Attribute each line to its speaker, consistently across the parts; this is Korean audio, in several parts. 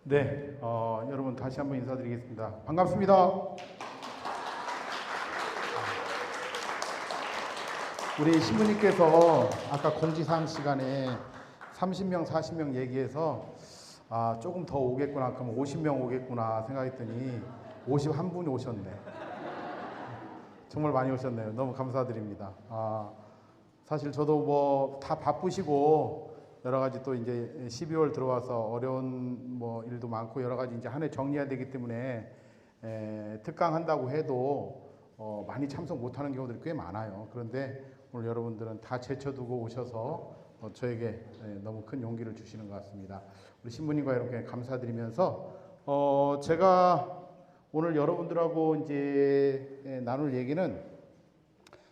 Speaker 1: 네, 여러분 다시 한번 인사드리겠습니다. 반갑습니다. 우리 신부님께서 아까 공지사항 시간에 30명, 40명 얘기해서 조금 더 오겠구나, 그럼 50명 오겠구나 생각했더니 51분이 오셨네. 정말 많이 오셨네요. 너무 감사드립니다. 사실 저도 뭐 다 바쁘시고 여러 가지 또 이제 12월 들어와서 어려운 뭐 일도 많고 여러 가지 이제 한 해 정리해야 되기 때문에 특강 한다고 해도 많이 참석 못하는 경우들이 꽤 많아요. 그런데 오늘 여러분들은 다 제쳐두고 오셔서 저에게 너무 큰 용기를 주시는 것 같습니다. 우리 신부님과 이렇게 감사드리면서 제가 오늘 여러분들하고 이제 나눌 얘기는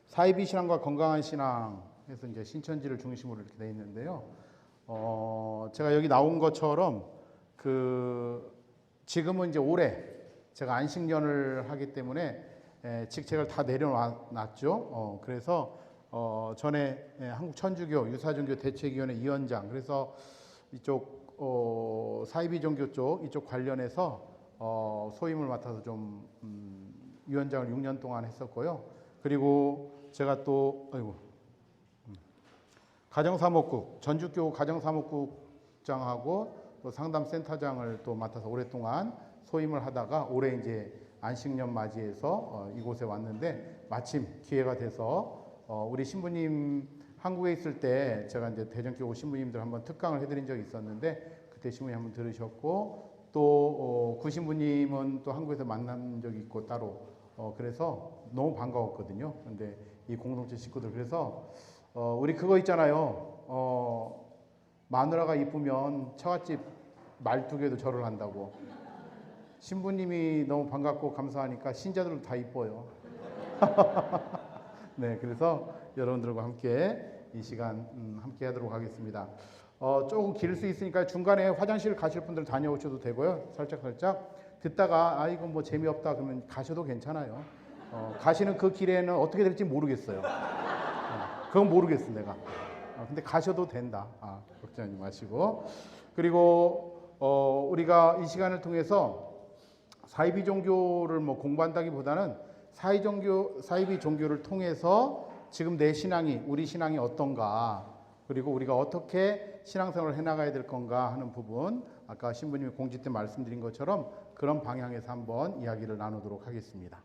Speaker 1: 사이비 신앙과 건강한 신앙에서 이제 신천지를 중심으로 이렇게 되어 있는데요. 제가 여기 나온 것처럼 지금은 이제 올해 제가 안식년을 하기 때문에 직책을 다 내려놨죠. 그래서 전에 한국천주교 유사종교 대책위원회 위원장, 그래서 이쪽 사이비 종교 쪽 이쪽 관련해서 소임을 맡아서 좀 위원장을 6년 동안 했었고요. 그리고 제가 또 가정사목국, 전주교 가정사목국장하고 또 상담센터장을 또 맡아서 오랫동안 소임을 하다가 올해 이제 안식년 맞이해서 이곳에 왔는데 마침 기회가 돼서 우리 신부님 한국에 있을 때 제가 이제 대전교구 신부님들 한번 특강을 해드린 적이 있었는데 그때 신부님 한번 들으셨고 또 구신부님은 또 한국에서 만난 적이 있고 따로 그래서 너무 반가웠거든요. 근데 이 공동체 식구들 그래서 우리 그거 있잖아요. 마누라가 이쁘면 처갓집 말뚝에도 절을 한다고. 신부님이 너무 반갑고 감사하니까 신자들도 다 이뻐요. 네, 그래서 여러분들과 함께 이 시간 함께 하도록 하겠습니다. 조금 길 수 있으니까 중간에 화장실 가실 분들 다녀오셔도 되고요. 살짝 듣다가 이건 뭐 재미없다 그러면 가셔도 괜찮아요. 가시는 그 길에는 어떻게 될지 모르겠어요. 그건 모르겠어 내가. 근데 가셔도 된다. 걱정하지 마시고. 그리고 우리가 이 시간을 통해서 사이비 종교를 뭐 공부한다기보다는 사이비 종교를 통해서 지금 내 신앙이, 우리 신앙이 어떤가, 그리고 우리가 어떻게 신앙생활을 해나가야 될 건가 하는 부분, 아까 신부님이 공지 때 말씀드린 것처럼 그런 방향에서 한번 이야기를 나누도록 하겠습니다.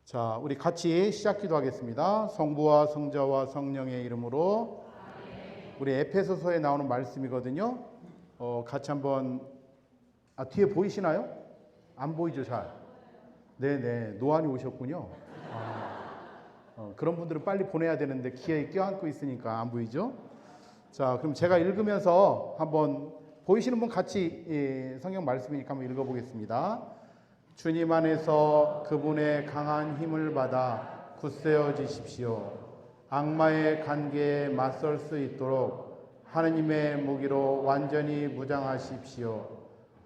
Speaker 1: 자, 우리 같이 시작 기도하겠습니다. 성부와 성자와 성령의 이름으로. 우리 에페소서에 나오는 말씀이거든요. 같이 한번 뒤에 보이시나요? 안 보이죠, 잘? 네네, 노안이 오셨군요. 그런 분들은 빨리 보내야 되는데 기회에 껴안고 있으니까 안 보이죠? 자, 그럼 제가 읽으면서 한번 보이시는 분 같이 성경 말씀이니까 한번 읽어보겠습니다. 주님 안에서 그분의 강한 힘을 받아 굳세어지십시오. 악마의 관계에 맞설 수 있도록 하느님의 무기로 완전히 무장하십시오.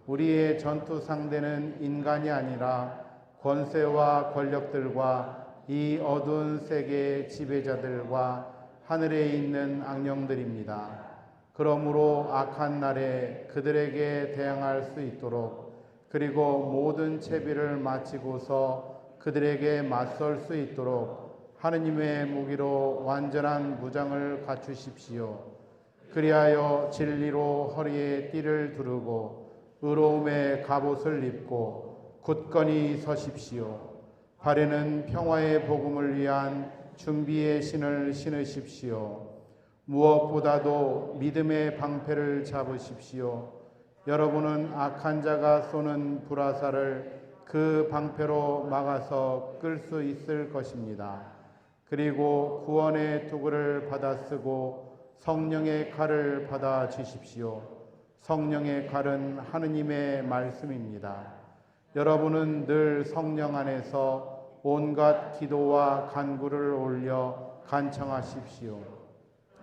Speaker 1: 우리의 전투 상대는 인간이 아니라 권세와 권력들과 이 어두운 세계의 지배자들과 하늘에 있는 악령들입니다. 그러므로 악한 날에 그들에게 대항할 수 있도록 그리고 모든 채비를 마치고서 그들에게 맞설 수 있도록 하느님의 무기로 완전한 무장을 갖추십시오. 그리하여 진리로 허리에 띠를 두르고 의로움의 갑옷을 입고 굳건히 서십시오. 발에는 평화의 복음을 위한 준비의 신을 신으십시오. 무엇보다도 믿음의 방패를 잡으십시오. 여러분은 악한 자가 쏘는 불화살을 그 방패로 막아서 끌 수 있을 것입니다. 그리고 구원의 투구를 받아 쓰고 성령의 칼을 받아 주십시오. 성령의 칼은 하느님의 말씀입니다. 여러분은 늘 성령 안에서 온갖 기도와 간구를 올려 간청하십시오.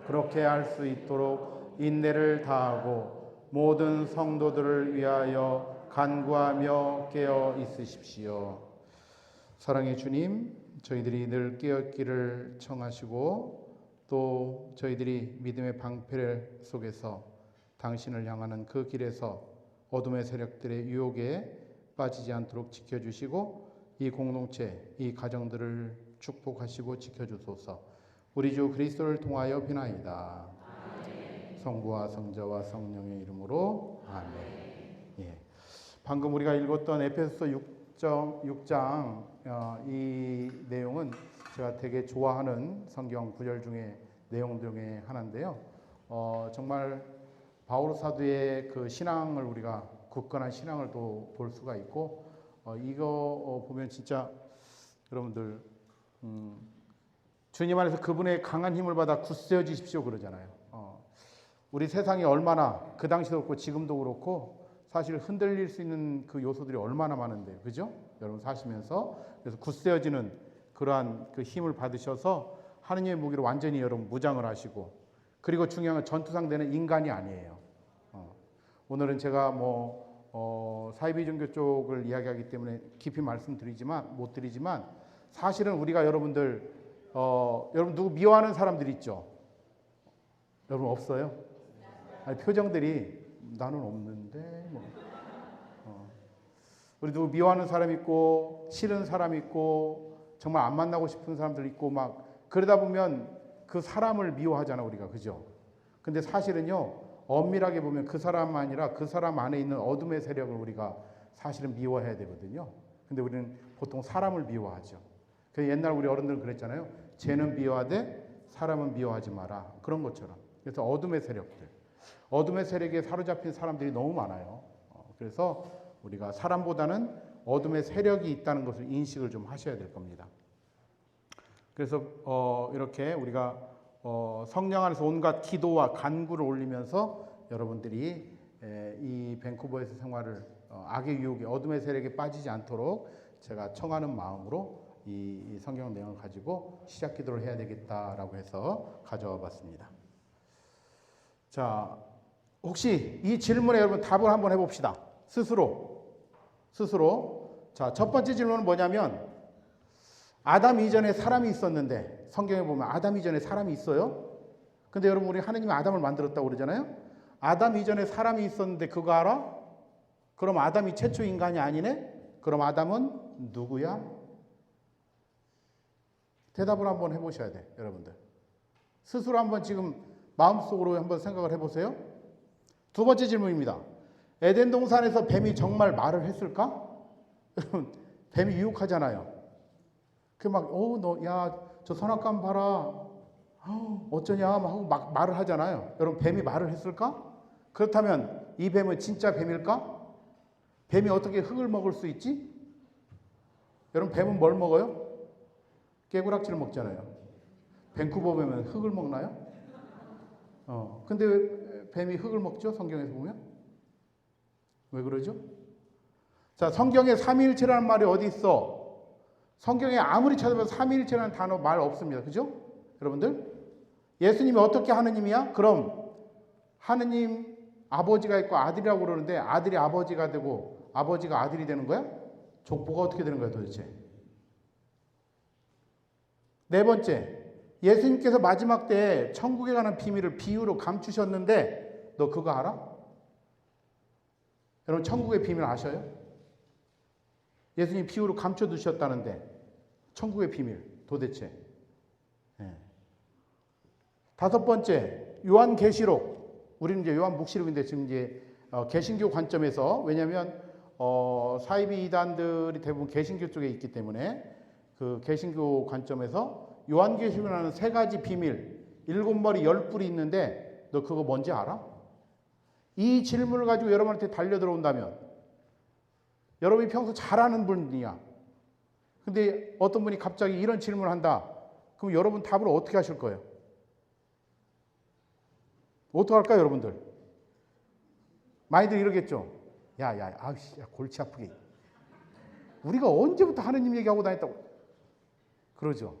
Speaker 1: 그렇게 할 수 있도록 인내를 다하고 모든 성도들을 위하여 간구하며 깨어 있으십시오. 사랑의 주님, 저희들이 늘 깨었기를 청하시고 또 저희들이 믿음의 방패 속에서 당신을 향하는 그 길에서 어둠의 세력들의 유혹에 빠지지 않도록 지켜주시고 이 공동체, 이 가정들을 축복하시고 지켜주소서. 우리 주 그리스도를 통하여 비나이다. 아멘. 성부와 성자와 성령의 이름으로 아멘. 예. 방금 우리가 읽었던 에베소서 6장 이 내용은 제가 되게 좋아하는 성경 구절 중에 내용 중에 하나인데요. 정말 바울 사도의 그 신앙을 우리가 굳건한 신앙을 또 볼 수가 있고 이거 보면 진짜 여러분들 주님 안에서 그분의 강한 힘을 받아 굳세어지십시오 그러잖아요. 우리 세상이 얼마나 그 당시도 그렇고 지금도 그렇고 사실 흔들릴 수 있는 그 요소들이 얼마나 많은데, 그죠? 여러분 사시면서 그래서 굳세어지는 그러한 그 힘을 받으셔서 하느님의 무기로 완전히 여러분 무장을 하시고, 그리고 중요한 건 전투상 되는 인간이 아니에요. 오늘은 제가 사이비 종교 쪽을 이야기하기 때문에 깊이 말씀드리지만 못 드리지만 사실은 우리가 여러분들 여러분 누구 미워하는 사람들 있죠? 여러분 없어요? 아니, 표정들이 나는 없는데 우리 누구 미워하는 사람 있고 싫은 사람 있고 정말 안 만나고 싶은 사람들 있고 막 그러다 보면 그 사람을 미워하잖아 우리가, 그죠? 근데 사실은요 엄밀하게 보면 그 사람 아니라 그 사람 안에 있는 어둠의 세력을 우리가 사실은 미워해야 되거든요. 근데 우리는 보통 사람을 미워하죠. 그래서 옛날 우리 어른들은 그랬잖아요. 죄는 미워하되 사람은 미워하지 마라. 그런 것처럼. 그래서 어둠의 세력들, 어둠의 세력에 사로잡힌 사람들이 너무 많아요. 그래서 우리가 사람보다는 어둠의 세력이 있다는 것을 인식을 좀 하셔야 될 겁니다. 그래서 이렇게 우리가 성령 안에서 온갖 기도와 간구를 올리면서 여러분들이 이 밴쿠버에서 생활을 악의 유혹에 어둠의 세력에 빠지지 않도록 제가 청하는 마음으로 이 성경 내용을 가지고 시작 기도를 해야 되겠다라고 해서 가져와 봤습니다. 자, 혹시 이 질문에 여러분 답을 한번 해봅시다. 스스로. 자, 첫 번째 질문은 뭐냐면, 아담 이전에 사람이 있었는데, 성경에 보면 아담 이전에 사람이 있어요? 근데 여러분 우리 하느님이 아담을 만들었다고 그러잖아요? 아담 이전에 사람이 있었는데 그거 알아? 그럼 아담이 최초 인간이 아니네? 그럼 아담은 누구야? 대답을 한번 해보셔야 돼, 여러분들. 스스로 한번 지금 마음속으로 한번 생각을 해보세요. 두 번째 질문입니다. 에덴 동산에서 뱀이 정말 말을 했을까? 여러분, 뱀이 유혹하잖아요. 그 막, 저 선악과만 봐라. 어쩌냐? 막 말을 하잖아요. 여러분, 뱀이 말을 했을까? 그렇다면 이 뱀은 진짜 뱀일까? 뱀이 어떻게 흙을 먹을 수 있지? 여러분, 뱀은 뭘 먹어요? 깨구락지를 먹잖아요. 밴쿠버 뱀은 흙을 먹나요? 근데 왜 뱀이 흙을 먹죠? 성경에서 보면? 왜 그러죠? 자, 성경에 삼위일체라는 말이 어디 있어? 성경에 아무리 찾아봐도 삼위일체라는 단어 말 없습니다. 그죠? 여러분들? 예수님이 어떻게 하느님이야? 그럼 하느님 아버지가 있고 아들이라고 그러는데 아들이 아버지가 되고 아버지가 아들이 되는 거야? 족보가 어떻게 되는 거야 도대체? 네 번째, 예수님께서 마지막 때에 천국에 가는 비밀을 비유로 감추셨는데 너 그거 알아? 여러분 천국의 비밀 아셔요? 예수님 비유로 감춰두셨다는데 천국의 비밀 도대체. 다섯 번째, 요한계시록. 우리는 이제 요한묵시록인데 지금 이제 개신교 관점에서, 왜냐하면 사이비 이단들이 대부분 개신교 쪽에 있기 때문에 그 개신교 관점에서 요한계시록이라는 세 가지 비밀, 7머리 10뿔이 있는데 너 그거 뭔지 알아? 이 질문을 가지고 여러분한테 달려 들어온다면 여러분이 평소 잘하는 분이야. 근데 어떤 분이 갑자기 이런 질문을 한다. 그럼 여러분 답을 어떻게 하실 거예요? 어떻게 할까요, 여러분들? 많이들 이러겠죠? 야, 골치 아프게. 우리가 언제부터 하느님 얘기하고 다녔다고? 그러죠.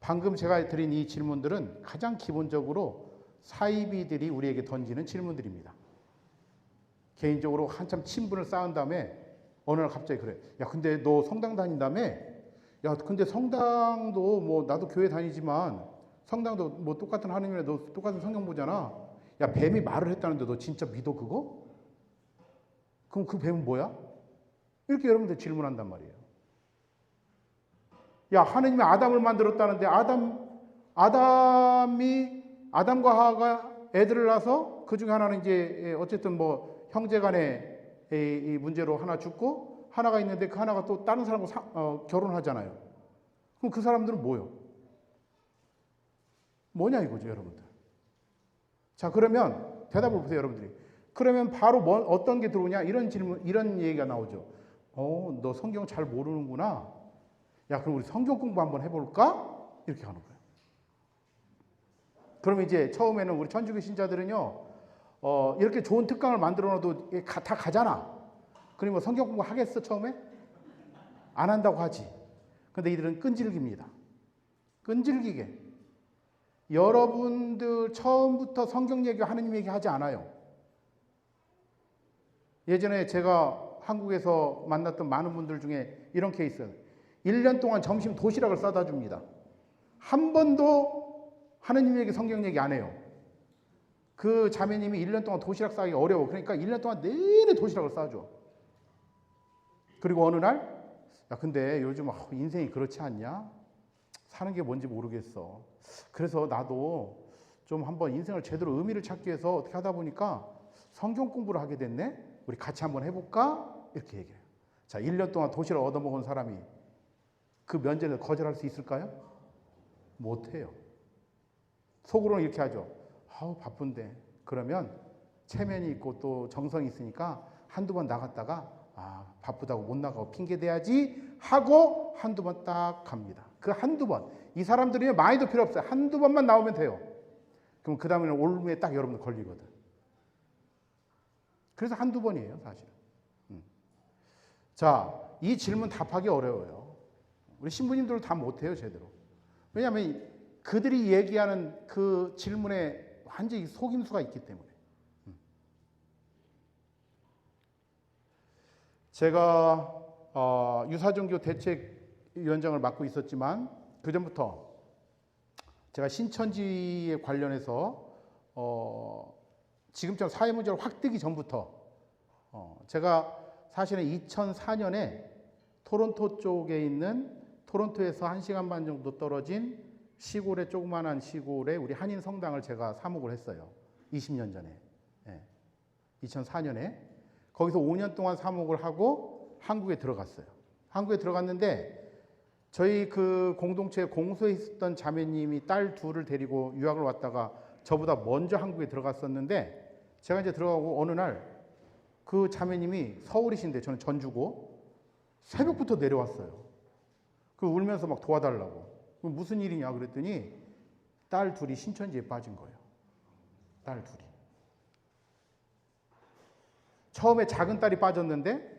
Speaker 1: 방금 제가 드린 이 질문들은 가장 기본적으로 사이비들이 우리에게 던지는 질문들입니다. 개인적으로 한참 친분을 쌓은 다음에 어느 날 갑자기 그래. 야, 근데 너 성당 다닌다며? 야, 근데 성당도 뭐 나도 교회 다니지만 성당도 뭐 똑같은 하느님이랑 너 똑같은 성경 보잖아. 야, 뱀이 말을 했다는데 너 진짜 믿어 그거? 그럼 그 뱀은 뭐야? 이렇게 여러분들 질문한단 말이에요. 야, 하느님이 아담을 만들었다는데 아담과 하와가 애들을 낳아서 그 중에 하나는 이제 어쨌든 뭐 형제간의 이 문제로 하나 죽고 하나가 있는데 그 하나가 또 다른 사람과 결혼하잖아요. 그럼 그 사람들은 뭐냐 이거죠, 여러분들. 자, 그러면 대답을 보세요, 여러분들이. 그러면 바로 어떤 게 들어오냐? 이런 질문, 이런 얘기가 나오죠. 너 성경 잘 모르는구나. 야, 그럼 우리 성경 공부 한번 해볼까? 이렇게 하는 거예요. 그럼 이제 처음에는 우리 천주교 신자들은요, 이렇게 좋은 특강을 만들어 놔도 다 가잖아. 그러면 뭐 성경 공부 하겠어, 처음에? 안 한다고 하지. 근데 이들은 끈질깁니다. 끈질기게. 여러분들 처음부터 성경 얘기, 하느님 얘기 하지 않아요. 예전에 제가 한국에서 만났던 많은 분들 중에 이런 케이스. 1년 동안 점심 도시락을 싸다 줍니다. 한 번도 하느님 얘기, 성경 얘기 안 해요. 그 자매님이 1년 동안 도시락 싸기 어려워. 그러니까 1년 동안 내내 도시락을 싸줘. 그리고 어느 날, 야, 근데 요즘 인생이 그렇지 않냐? 사는 게 뭔지 모르겠어. 그래서 나도 좀 한번 인생을 제대로 의미를 찾기 위해서 어떻게 하다 보니까 성경 공부를 하게 됐네? 우리 같이 한번 해볼까? 이렇게 얘기해요. 자, 1년 동안 도시락 얻어먹은 사람이 그 면제를 거절할 수 있을까요? 못해요. 속으로는 이렇게 하죠. 아우, 바쁜데. 그러면 체면이 있고 또 정성이 있으니까 한두 번 나갔다가 바쁘다고 못 나가고 핑계 대야지 하고 한두 번 딱 갑니다. 그 한두 번. 이 사람들이 많이도 필요 없어요. 한두 번만 나오면 돼요. 그럼 그 다음에는 올무에 딱 여러분들 걸리거든. 그래서 한두 번이에요, 사실. 자, 이 질문 답하기 어려워요. 우리 신부님들도 다 못해요, 제대로. 왜냐하면 그들이 얘기하는 그 질문에 완전히 속임수가 있기 때문에. 제가 유사종교 대책위원장을 맡고 있었지만 그 전부터 제가 신천지에 관련해서 지금처럼 사회 문제를 확 뜨기 전부터 제가 사실은 2004년에 토론토 쪽에 있는 토론토에서 1시간 반 정도 떨어진 시골의 조그만한 시골에 우리 한인 성당을 제가 사목을 했어요. 20년 전에. 2004년에. 거기서 5년 동안 사목을 하고 한국에 들어갔어요. 한국에 들어갔는데 저희 그 공동체에 공소에 있었던 자매님이 딸 둘을 데리고 유학을 왔다가 저보다 먼저 한국에 들어갔었는데 제가 이제 들어가고 어느 날 그 자매님이 서울이신데 저는 전주고 새벽부터 내려왔어요. 그 울면서 막 도와달라고. 무슨 일이냐 그랬더니 딸 둘이 신천지에 빠진 거예요. 딸 둘이. 처음에 작은 딸이 빠졌는데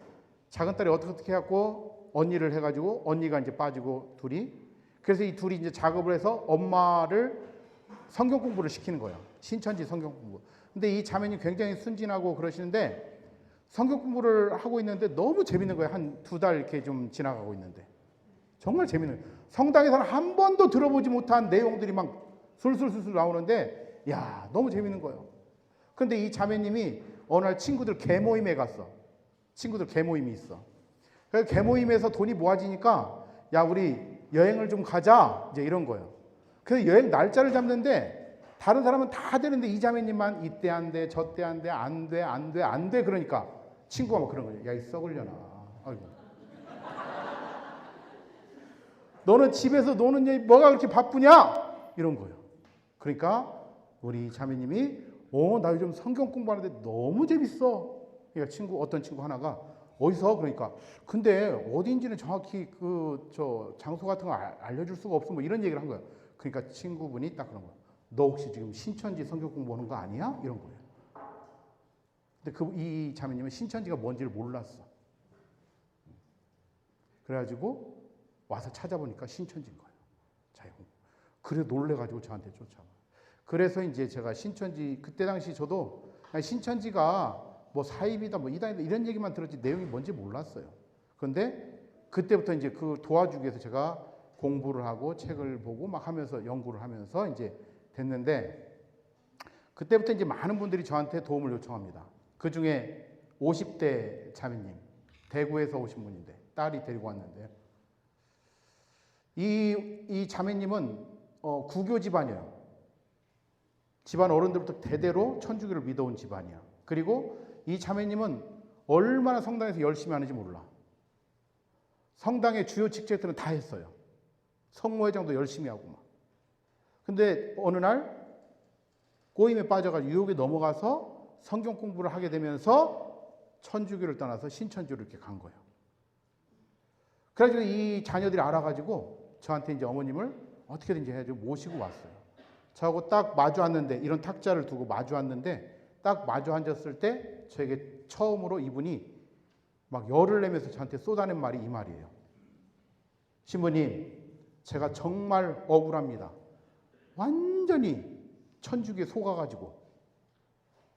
Speaker 1: 작은 딸이 어떻게 해갖고 언니를 해가지고 언니가 이제 빠지고 둘이. 그래서 이 둘이 이제 작업을 해서 엄마를 성경 공부를 시키는 거예요. 신천지 성경 공부. 근데 이 자매님 굉장히 순진하고 그러시는데 성경 공부를 하고 있는데 너무 재밌는 거예요. 한 2달 이렇게 좀 지나가고 있는데. 정말 재밌는 거예요. 성당에서는 한 번도 들어보지 못한 내용들이 막 술술술술 나오는데 야, 너무 재밌는 거예요. 그런데 이 자매님이 어느 날 친구들 개모임에 갔어. 친구들 개모임이 있어. 그래서 개모임에서 돈이 모아지니까 야, 우리 여행을 좀 가자. 이제 이런 거예요. 그래서 여행 날짜를 잡는데 다른 사람은 다 되는데 이 자매님만 이때 안 돼, 저때 안 돼, 안 돼, 안 돼, 안 돼. 그러니까 친구가 막 그런 거예요. 야, 이 썩으려나. 아이고. 너는 집에서 노는 일 뭐가 그렇게 바쁘냐? 이런 거예요. 그러니까 우리 자매님이 나 요즘 성경 공부하는데 너무 재밌어. 그러니까 어떤 친구 하나가 어디서? 그러니까 근데 어디인지는 정확히 장소 같은 거 알려줄 수가 없어. 뭐 이런 얘기를 한 거예요. 그러니까 친구분이 딱 그런 거예요. 너 혹시 지금 신천지 성경 공부하는 거 아니야? 이런 거예요. 근데 이 자매님은 신천지가 뭔지를 몰랐어. 그래가지고 와서 찾아보니까 신천지인 거예요. 그래 놀래가지고 저한테 쫓아와. 그래서 이제 제가 신천지 그때 당시 저도 신천지가 뭐 사입이다 뭐 이단이다 이런 얘기만 들었지 내용이 뭔지 몰랐어요. 그런데 그때부터 이제 그 도와주기 위해서 제가 공부를 하고 책을 보고 막 하면서 연구를 하면서 이제 됐는데 그때부터 이제 많은 분들이 저한테 도움을 요청합니다. 그 중에 50대 자매님, 대구에서 오신 분인데 딸이 데리고 왔는데요. 이 자매님은 구교 집안이에요. 집안 어른들부터 대대로 천주교를 믿어온 집안이야. 그리고 이 자매님은 얼마나 성당에서 열심히 하는지 몰라. 성당의 주요 직책들은 다 했어요. 성모회장도 열심히 하고 막. 근데 어느 날 꼬임에 빠져가지고 유혹에 넘어가서 성경 공부를 하게 되면서 천주교를 떠나서 신천주로 이렇게 간 거예요. 그래가지고 이 자녀들이 알아가지고 저한테 이제 어머님을 어떻게든지 해가지고 모시고 왔어요. 저하고 딱 마주 앉는데, 이런 탁자를 두고 마주 앉는데, 딱 마주 앉았을 때 저에게 처음으로 이분이 막 열을 내면서 저한테 쏟아낸 말이 이 말이에요. 신부님, 제가 정말 억울합니다. 완전히 천주교에 속아가지고,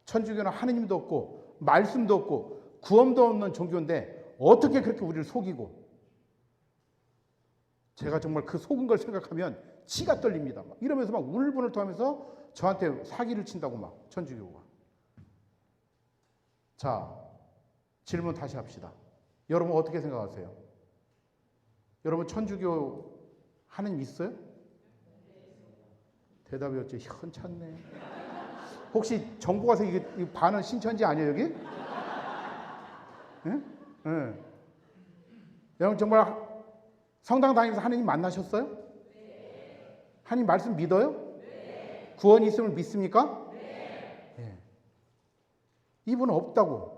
Speaker 1: 천주교는 하느님도 없고 말씀도 없고 구원도 없는 종교인데 어떻게 그렇게 우리를 속이고, 제가 정말 그 속은 걸 생각하면 치가 떨립니다. 막 이러면서 막 울분을 토하면서 저한테 사기를 친다고 막, 천주교가. 자, 질문 다시 합시다. 여러분 어떻게 생각하세요? 여러분 천주교 하느님 있어요? 대답이 어째 현찮네. 혹시 정부 가서 이게 반은 신천지 아니에요 여기? 예? 예. 여러분 정말 성당 다니면서 하느님 만나셨어요? 네. 하느님 말씀 믿어요? 네. 구원이 있음을 믿습니까? 네. 예. 이분은 없다고.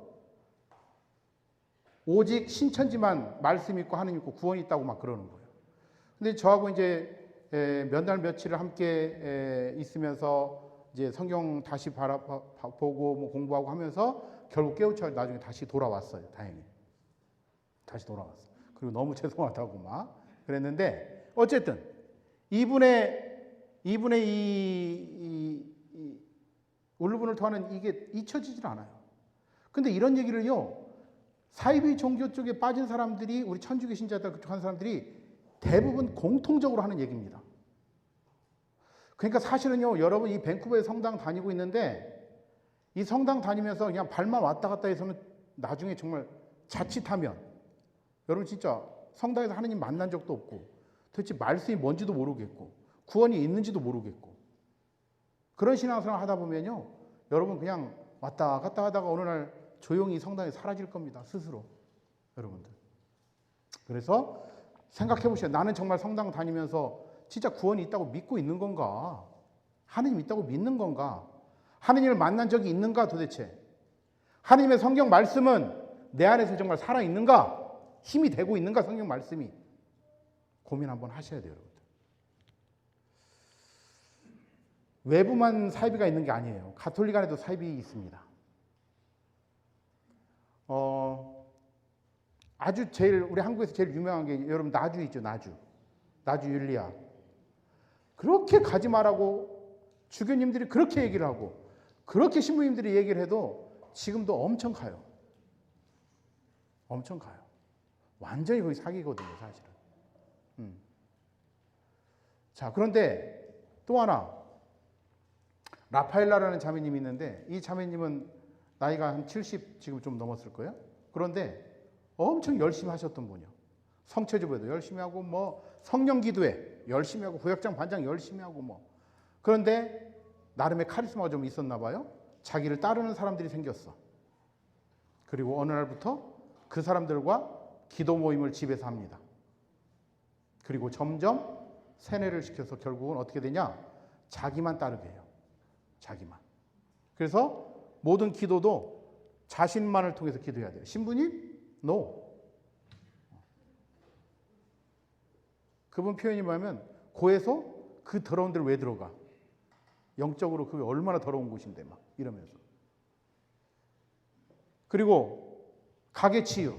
Speaker 1: 오직 신천지만 말씀 있고 하느님 있고 구원이 있다고 막 그러는 거예요. 근데 저하고 이제 몇 날 며칠을 함께 있으면서 이제 성경 다시 보고 뭐 공부하고 하면서 결국 깨우쳐 나중에 다시 돌아왔어요. 다행히. 다시 돌아왔어요. 그리고 너무 죄송하다고 막 그랬는데, 어쨌든 이분의 이 울분을 토하는 이게 잊혀지질 않아요. 근데 이런 얘기를요, 사이비 종교 쪽에 빠진 사람들이, 우리 천주교 신자들 그쪽 한 사람들이 대부분 공통적으로 하는 얘기입니다. 그러니까 사실은요, 여러분 이 밴쿠버에 성당 다니고 있는데, 이 성당 다니면서 그냥 발만 왔다 갔다 해서는 나중에 정말 자칫하면, 여러분 진짜 성당에서 하느님 만난 적도 없고, 도대체 말씀이 뭔지도 모르겠고, 구원이 있는지도 모르겠고, 그런 신앙생활 하다 보면요, 여러분 그냥 왔다 갔다 하다가 어느 날 조용히 성당에 사라질 겁니다. 스스로. 여러분들. 그래서 생각해 보세요. 나는 정말 성당 다니면서 진짜 구원이 있다고 믿고 있는 건가? 하느님 있다고 믿는 건가? 하느님을 만난 적이 있는가 도대체? 하느님의 성경 말씀은 내 안에서 정말 살아있는가? 힘이 되고 있는가? 성경 말씀이. 고민 한번 하셔야 돼요, 여러분들. 외부만 사이비가 있는 게 아니에요. 가톨릭 안에도 사이비 있습니다. 아주 제일, 우리 한국에서 제일 유명한 게 여러분 나주 있죠, 나주 율리아. 그렇게 가지 말라고 주교님들이 그렇게 얘기를 하고, 그렇게 신부님들이 얘기를 해도 지금도 엄청 가요. 엄청 가요. 완전히 거기 사기거든요, 사실은. 자, 그런데 또 하나, 라파엘라라는 자매님이 있는데, 이 자매님은 나이가 한 70 지금 좀 넘었을 거예요. 그런데 엄청 열심히 하셨던 분이요. 성체주부에도 열심히 하고, 뭐 성령 기도회 열심히 하고, 구역장 반장 열심히 하고 뭐. 그런데 나름의 카리스마가 좀 있었나 봐요. 자기를 따르는 사람들이 생겼어. 그리고 어느 날부터 그 사람들과 기도 모임을 집에서 합니다. 그리고 점점 세뇌를 시켜서 결국은 어떻게 되냐? 자기만 따르게 해요. 자기만. 그래서 모든 기도도 자신만을 통해서 기도해야 돼요. 신부님? No. 그분 표현이 뭐냐면, 고에서 그 더러운 데를 왜 들어가? 영적으로 그게 얼마나 더러운 곳인데 막 이러면서. 그리고 가계치유.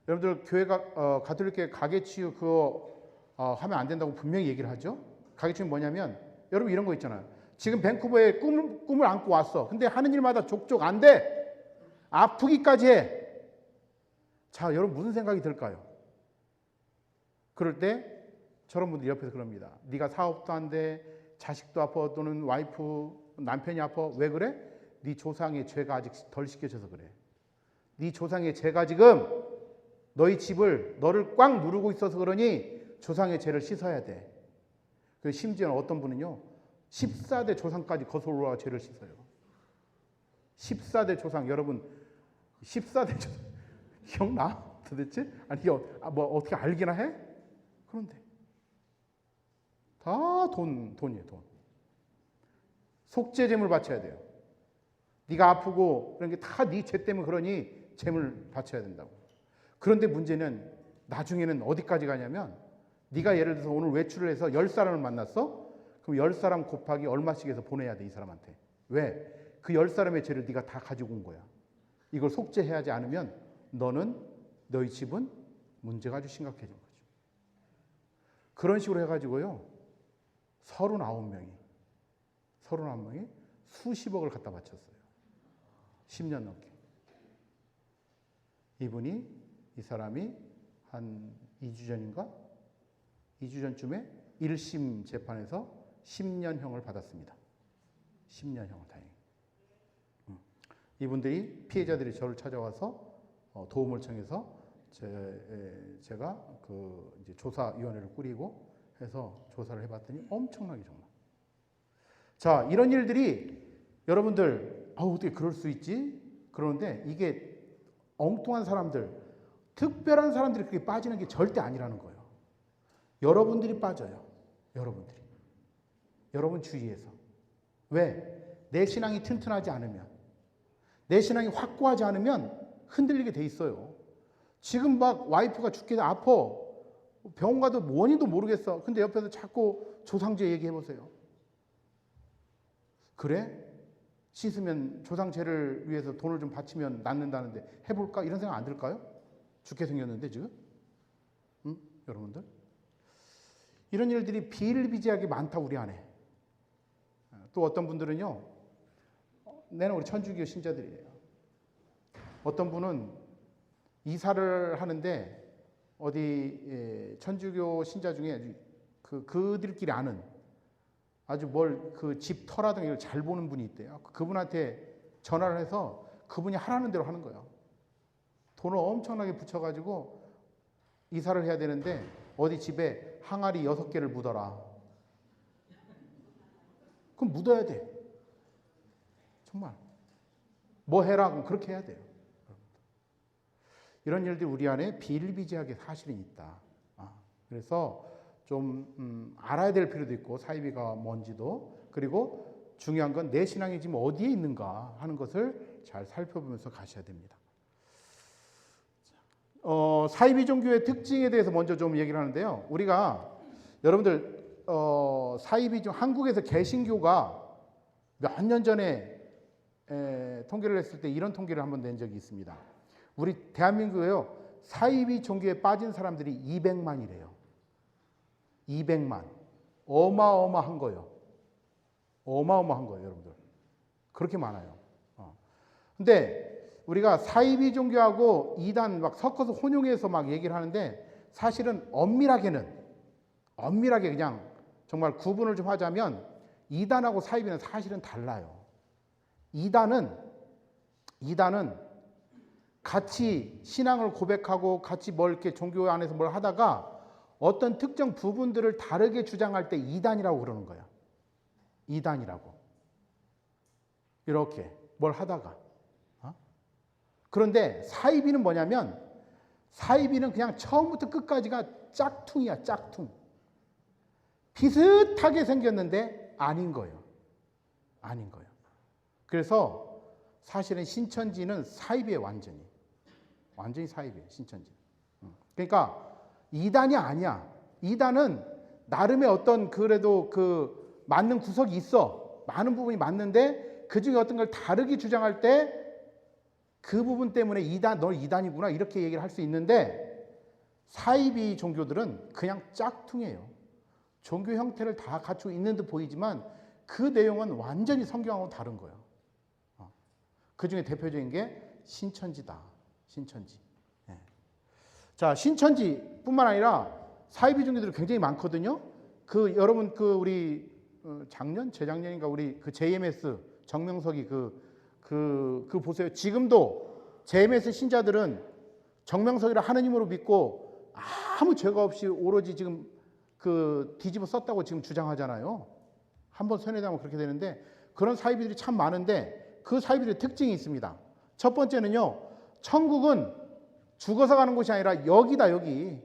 Speaker 1: 여러분들 교회가 가톨릭교회 가계치유 그거 하면 안 된다고 분명히 얘기를 하죠. 가계치유는 뭐냐면, 여러분 이런 거 있잖아요. 지금 밴쿠버에 꿈을 안고 왔어. 근데 하는 일마다 족족 안 돼. 아프기까지 해. 자, 여러분 무슨 생각이 들까요? 그럴 때 저런 분들이 옆에서 그럽니다. 네가 사업도 안 돼. 자식도 아파. 또는 와이프, 남편이 아파. 왜 그래? 네 조상의 죄가 아직 덜 씻겨져서 그래. 네 조상의 죄가 지금 너희 집을 너를 꽉 누르고 있어서 그러니 조상의 죄를 씻어야 돼. 그리고 심지어는 어떤 분은요 14대 조상까지 거슬러 올라와 죄를 씻어요. 14대 조상 여러분 14대 조상 기억나? 도대체? 아니 뭐 어떻게 알기나 해? 그런데 다 돈이에요 돈. 속죄제물 바쳐야 돼요. 네가 아프고 그런 게 다 네 죄 때문에 그러니 제물 바쳐야 된다고. 그런데 문제는 나중에는 어디까지 가냐면 네가 예를 들어서 오늘 외출을 해서 10사람을 만났어? 그럼 10사람 곱하기 얼마씩 해서 보내야 돼 이 사람한테. 왜? 그 10사람의 죄를 네가 다 가지고 온 거야. 이걸 속죄하지 않으면 너희 집은 문제가 아주 심각해진 거죠. 그런 식으로 해가지고요 39명이 수십억을 갖다 바쳤어요. 10년 넘게. 이 사람이 한 2주 전인가? 2주 전쯤에 1심 재판에서 10년형을 받았습니다. 10년형을 다행히. 이분들이 피해자들이 저를 찾아와서 도움을 청해서 제가 그 이제 조사위원회를 꾸리고 해서 조사를 해봤더니 엄청나게 정말. 자, 이런 일들이 여러분들 어떻게 그럴 수 있지? 그러는데 이게 엉뚱한 사람들, 특별한 사람들이 그렇게 빠지는 게 절대 아니라는 거예요. 여러분들이 빠져요. 여러분 주위에서. 왜? 내 신앙이 튼튼하지 않으면, 내 신앙이 확고하지 않으면 흔들리게 돼 있어요. 지금 막 와이프가 죽게 아파. 병원 가도 원인도 모르겠어. 근데 옆에서 자꾸 조상죄 얘기해 보세요. 그래? 씻으면 조상죄를 위해서 돈을 좀 바치면 낫는다는데 해볼까? 이런 생각 안 들까요? 죽게 생겼는데 지금? 응? 여러분들? 이런 일들이 비일비재하게 많다 우리 안에. 또 어떤 분들은요. 내는 우리 천주교 신자들이에요. 어떤 분은 이사를 하는데 어디 천주교 신자 중에 그들끼리 아는 아주 그 집 터라든가 이걸 잘 보는 분이 있대요. 그분한테 전화를 해서 그분이 하라는 대로 하는 거예요. 돈을 엄청나게 붙여가지고 이사를 해야 되는데 어디 집에 항아리 6개를 묻어라. 그럼 묻어야 돼. 정말. 뭐 해라? 그럼 그렇게 해야 돼요. 이런 일들이 우리 안에 비일비재하게 사실은 있다. 그래서 좀 알아야 될 필요도 있고 사이비가 뭔지도, 그리고 중요한 건 내 신앙이 지금 어디에 있는가 하는 것을 잘 살펴보면서 가셔야 됩니다. 사이비 종교의 특징에 대해서 먼저 좀 얘기를 하는데요. 우리가 여러분들 사이비 종 한국에서 개신교가 몇 년 전에 통계를 했을 때 이런 통계를 한번 낸 적이 있습니다. 우리 대한민국에요 사이비 종교에 빠진 사람들이 200만이래요. 200만. 어마어마한 거예요. 어마어마한 거예요, 여러분들. 그렇게 많아요. 근데 우리가 사이비 종교하고 이단 막 섞어서 혼용해서 막 얘기를 하는데 사실은 엄밀하게 그냥 정말 구분을 좀 하자면 이단하고 사이비는 사실은 달라요. 이단은 같이 신앙을 고백하고 같이 이렇게 종교 안에서 뭘 하다가 어떤 특정 부분들을 다르게 주장할 때 이단이라고 그러는 거야. 이단이라고. 이렇게 뭘 하다가. 그런데 사이비는 뭐냐면 사이비는 그냥 처음부터 끝까지가 짝퉁이야, 짝퉁. 비슷하게 생겼는데 아닌 거예요. 그래서 사실은 신천지는 사이비에 완전히 사이비예요, 신천지. 그러니까 이단이 아니야. 이단은 나름의 어떤 그래도 그 맞는 구석이 있어. 많은 부분이 맞는데 그 중에 어떤 걸 다르게 주장할 때 그 부분 때문에 너 이단이구나 이렇게 얘기를 할 수 있는데 사이비 종교들은 그냥 짝퉁이에요. 종교 형태를 다 갖추고 있는 듯 보이지만 그 내용은 완전히 성경하고 다른 거예요. 그 중에 대표적인 게 신천지다. 신천지. 자, 신천지뿐만 아니라 사이비 종교들이 굉장히 많거든요. 여러분 우리 재작년인가 우리 JMS 정명석이 그 보세요. 지금도 JMS 신자들은 정명석이라 하느님으로 믿고 아무 죄가 없이 오로지 지금 그 뒤집어 썼다고 지금 주장하잖아요. 한번 세뇌당하면 그렇게 되는데 그런 사이비들이 참 많은데 그 사이비들의 특징이 있습니다. 첫 번째는요. 천국은 죽어서 가는 곳이 아니라 여기다 여기.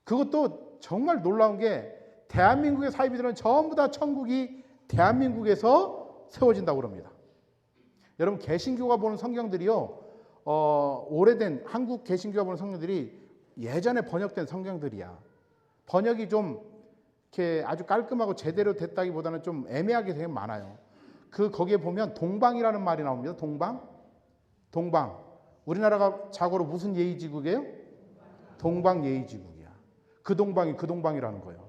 Speaker 1: 그것도 정말 놀라운 게 대한민국의 사이비들은 전부 다 천국이 대한민국에서 세워진다고 그럽니다. 여러분 개신교가 보는 성경들이요. 오래된 한국 개신교가 보는 성경들이 예전에 번역된 성경들이야. 번역이 좀 이렇게 아주 깔끔하고 제대로 됐다기보다는 좀 애매하게 되게 많아요. 거기에 보면 동방이라는 말이 나옵니다. 동방. 우리나라가 자고로 무슨 예의지국이에요? 동방예의지국이야. 그 동방이라는 거예요.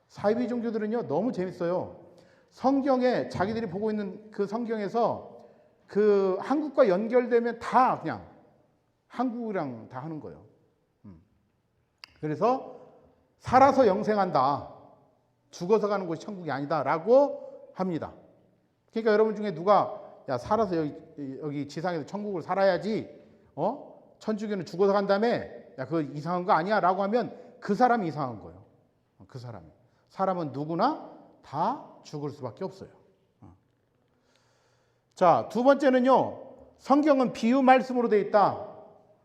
Speaker 1: 사이비 종교들은요 너무 재밌어요. 성경에 자기들이 보고 있는 그 성경에서 그 한국과 연결되면 다 그냥 한국이랑 다 하는 거예요. 그래서 살아서 영생한다. 죽어서 가는 곳이 천국이 아니다라고 합니다. 그러니까 여러분 중에 누가 야 살아서 여기 지상에서 천국을 살아야지 천주교는 죽어서 간다며 야 그거 이상한 거 아니야 라고 하면 그 사람이 이상한 거예요. 그 사람은 누구나 다 죽을 수밖에 없어요. 자, 두 번째는요. 성경은 비유 말씀으로 되어 있다.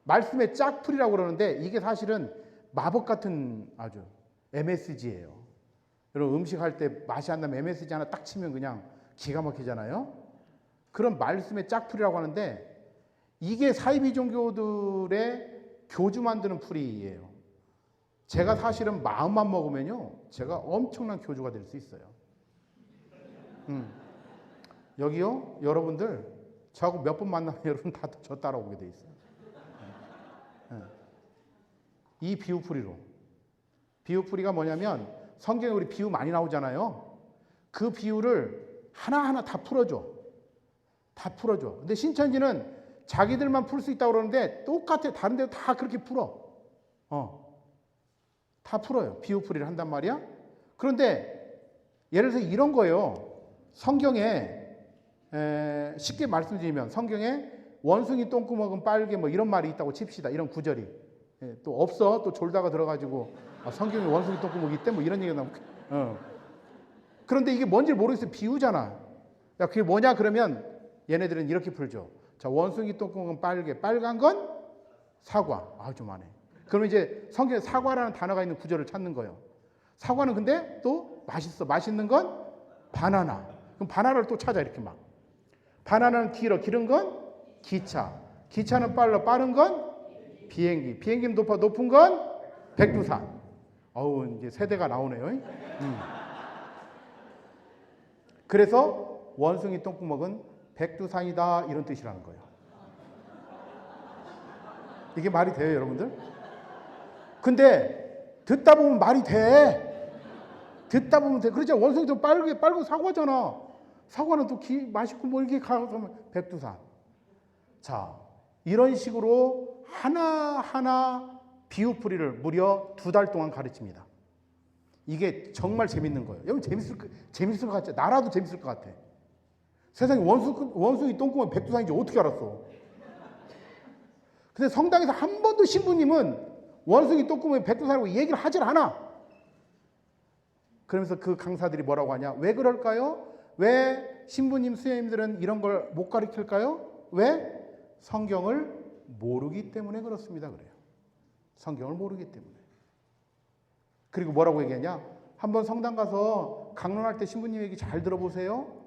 Speaker 1: 말씀의 짝풀이라고 그러는데 이게 사실은 마법 같은 아주 MSG예요. 여러분 음식할 때 맛이 안 나면 MSG 하나 딱 치면 그냥 기가 막히잖아요. 그런 말씀의 짝풀이라고 하는데 이게 사이비 종교들의 교주 만드는 풀이에요. 제가 사실은 마음만 먹으면요. 제가 엄청난 교주가 될 수 있어요. 여기요. 여러분들 저하고 몇 번 만나면 여러분 다 저 따라오게 돼 있어요. 이 비유풀이가 뭐냐면 성경에 우리 비유 많이 나오잖아요. 그 비유를 하나하나 다 풀어줘. 근데 신천지는 자기들만 풀 수 있다고 그러는데 똑같아. 다른 데도 다 그렇게 풀어. 다 풀어요. 비유풀이를 한단 말이야. 그런데 예를 들어서 이런 거예요. 성경에 쉽게 말씀드리면 성경에 원숭이 똥구멍은 빨개 뭐 이런 말이 있다고 칩시다. 이런 구절이. 또 없어. 또 졸다가 들어가지고 성경에 원숭이 똥구멍이 있대 뭐 이런 얘기가 나오고. 그런데 이게 뭔지 모르겠어요. 비유잖아. 야 그게 뭐냐 그러면 얘네들은 이렇게 풀죠. 자 원숭이 똥구멍은 빨간 건 사과. 좀 안 해. 그러면 이제 성경에 사과라는 단어가 있는 구절을 찾는 거예요. 사과는 근데 또 맛있어. 맛있는 건 바나나. 그럼 바나나를 또 찾아 이렇게 막. 바나나는 길은 건 기차. 기차는 빠른 건 비행기. 비행기는 높은 건 백두산. 이제 세대가 나오네요. 그래서 원숭이 똥구멍은 백두산이다 이런 뜻이라는 거예요. 이게 말이 돼요, 여러분들? 근데 듣다 보면 말이 돼. 그렇죠. 원숭이도 빨고 사과잖아. 사과는 또 맛있고 뭐 이렇게 가서 백두산. 자, 이런 식으로 하나하나 비유풀이를 무려 2달 동안 가르칩니다. 이게 정말 재밌는 거예요. 여러분 재밌을 것 같죠? 나라도 재밌을 것 같아. 세상에 원숭이 똥구멍 백두산인지 어떻게 알았어? 근데 성당에서 한 번도 신부님은 원숭이 똥구멍 백두산이라고 얘기를 하질 않아. 그러면서 그 강사들이 뭐라고 하냐? 왜 그럴까요? 왜 신부님, 수녀님들은 이런 걸 못 가르칠까요? 왜? 성경을 모르기 때문에 그렇습니다. 그래요. 성경을 모르기 때문에. 그리고 뭐라고 얘기하냐? 한번 성당 가서 강론할 때 신부님 얘기 잘 들어보세요.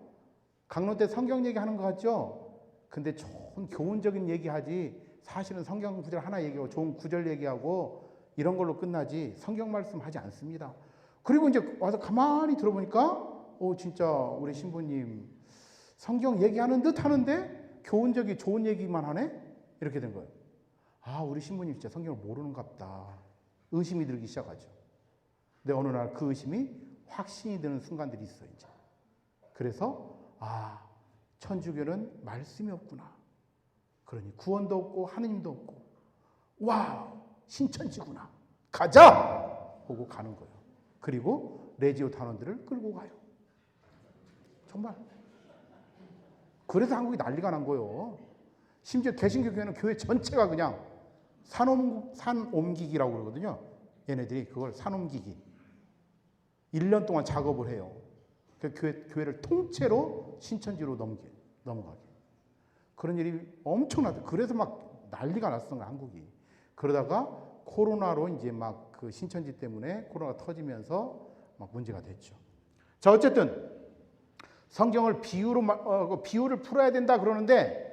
Speaker 1: 강론 때 성경 얘기하는 거 같죠? 근데 좋은 교훈적인 얘기하지 사실은 성경 구절 하나 얘기하고 좋은 구절 얘기하고 이런 걸로 끝나지 성경 말씀 하지 않습니다. 그리고 이제 와서 가만히 들어보니까 진짜 우리 신부님 성경 얘기하는 듯 하는데 교훈적이 좋은 얘기만 하네? 이렇게 된 거예요. 우리 신부님 진짜 성경을 모르는갑다. 의심이 들기 시작하죠. 근데 어느 날 그 의심이 확신이 드는 순간들이 있어요. 이제. 그래서 천주교는 말씀이 없구나. 그러니 구원도 없고 하느님도 없고 와우 신천지구나. 가자! 보고 가는 거예요. 그리고 레지오 단원들을 끌고 가요. 정말. 그래서 한국이 난리가 난 거예요. 심지어 개신교 교회는 교회 전체가 그냥 산 옮기기라고 그러거든요. 얘네들이 그걸 산 옮기기. 1년 동안 작업을 해요. 그 교회를 통째로 신천지로 넘어가게. 그런 일이 엄청나다. 그래서 막 난리가 났던 거야, 한국이. 그러다가 코로나로 이제 막 그 신천지 때문에 코로나가 터지면서 막 문제가 됐죠. 자, 어쨌든 성경을 비유를 풀어야 된다 그러는데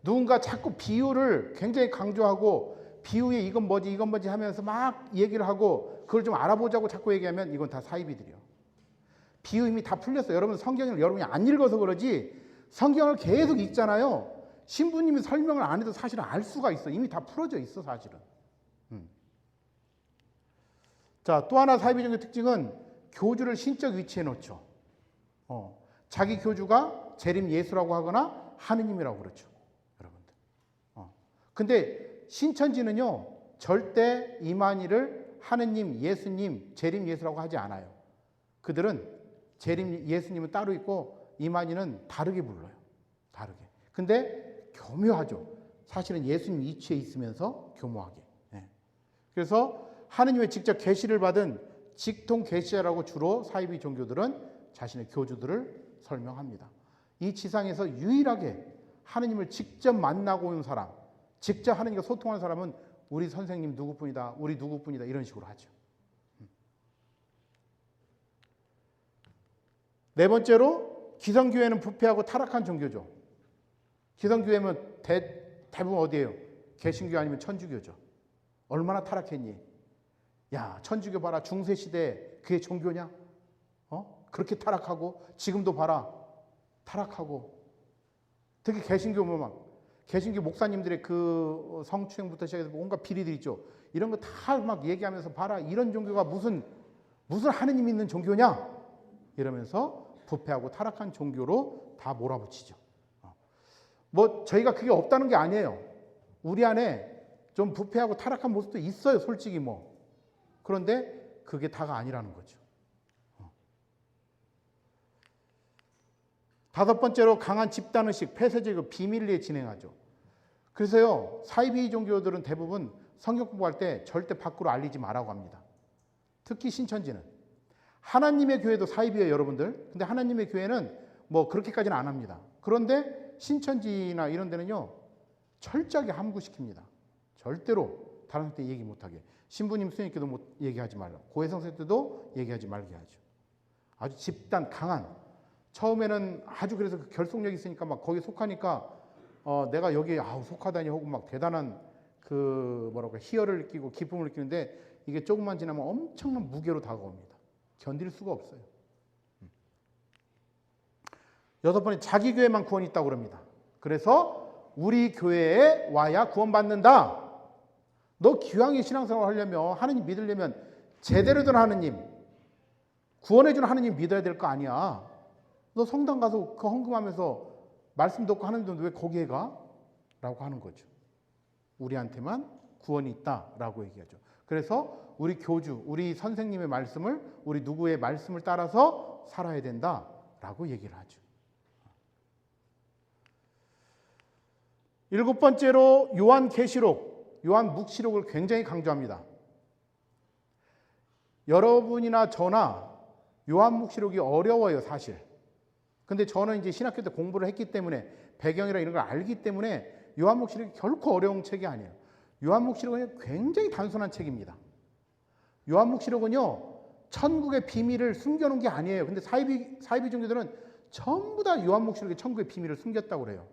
Speaker 1: 누군가 자꾸 비유를 굉장히 강조하고 비유에 이건 뭐지 하면서 막 얘기를 하고 그걸 좀 알아보자고 자꾸 얘기하면 이건 다 사이비들이요. 비유 이미 다 풀렸어요. 여러분 성경을 여러분이 안 읽어서 그러지 성경을 계속 읽잖아요. 신부님이 설명을 안 해도 사실은 알 수가 있어. 이미 다 풀어져 있어 사실은. 자, 또 하나 사이비 종교 특징은 교주를 신적 위치에 놓죠. 자기 교주가 재림 예수라고 하거나 하느님이라고 그렇죠. 여러분들. 근데 신천지는요, 절대 이만희를 하느님, 예수님, 재림 예수라고 하지 않아요. 그들은 재림 예수님은 따로 있고 이만희는 다르게 불러요. 다르게. 근데 교묘하죠. 사실은 예수님 이치에 있으면서 교묘하게. 그래서 하느님의 직접 계시를 받은 직통 계시자라고 주로 사이비 종교들은 자신의 교주들을 설명합니다. 이 지상에서 유일하게 하느님을 직접 만나고 온 사람, 직접 하느님과 소통하는 사람은 우리 선생님 누구뿐이다, 우리 누구뿐이다 이런 식으로 하죠. 네 번째로 기성교회는 부패하고 타락한 종교죠. 기성교회면 대부분 어디예요? 개신교 아니면 천주교죠. 얼마나 타락했니? 야, 천주교 봐라. 중세시대 그게 종교냐? 그렇게 타락하고 지금도 봐라. 타락하고 특히 개신교 개신교 목사님들의 그 성추행부터 시작해서 온갖 비리들 있죠. 이런 거 다 막 얘기하면서 봐라. 이런 종교가 무슨 하느님 있는 종교냐? 이러면서 부패하고 타락한 종교로 다 몰아붙이죠. 뭐 저희가 그게 없다는 게 아니에요. 우리 안에 좀 부패하고 타락한 모습도 있어요. 솔직히 뭐. 그런데 그게 다가 아니라는 거죠. 다섯 번째로 강한 집단의식, 폐쇄적이고 비밀리에 진행하죠. 그래서요, 사이비 종교들은 대부분 성경 공부할 때 절대 밖으로 알리지 말라고 합니다. 특히 신천지는. 하나님의 교회도 사이비예요, 여러분들. 근데 하나님의 교회는 뭐 그렇게까지는 안 합니다. 그런데 신천지나 이런 데는요, 철저하게 함구시킵니다. 절대로 다른 때 얘기 못하게. 신부님 수녀님께도 못 얘기하지 말라고. 고해성사 때도 얘기하지 말게 하죠. 아주 집단 강한. 처음에는 아주 그래서 그 결속력이 있으니까 막 거기 속하니까 내가 여기에 속하다니 하고 막 대단한 그 희열을 느끼고 기쁨을 느끼는데 이게 조금만 지나면 엄청난 무게로 다가옵니다. 견딜 수가 없어요. 여섯 번째, 자기 교회만 구원이 있다고 그럽니다. 그래서 우리 교회에 와야 구원받는다. 너 기왕에 신앙생활 하려면 하느님 믿으려면 제대로 된 하느님, 구원해주는 하느님 믿어야 될 거 아니야. 너 성당 가서 그 헌금하면서 말씀 듣고 하느님도 왜 거기에 가? 라고 하는 거죠. 우리한테만 구원이 있다라고 얘기하죠. 그래서 우리 교주, 우리 선생님의 말씀을 우리 누구의 말씀을 따라서 살아야 된다라고 얘기를 하죠. 일곱 번째로 요한계시록, 요한묵시록을 굉장히 강조합니다. 여러분이나 저나 요한묵시록이 어려워요, 사실. 근데 저는 이제 신학교 때 공부를 했기 때문에 배경이나 이런 걸 알기 때문에 요한묵시록이 결코 어려운 책이 아니에요. 요한묵시록은 굉장히 단순한 책입니다. 요한묵시록은요, 천국의 비밀을 숨겨놓은 게 아니에요. 근데 사이비 종교들은 전부 다 요한묵시록에 천국의 비밀을 숨겼다고 그래요.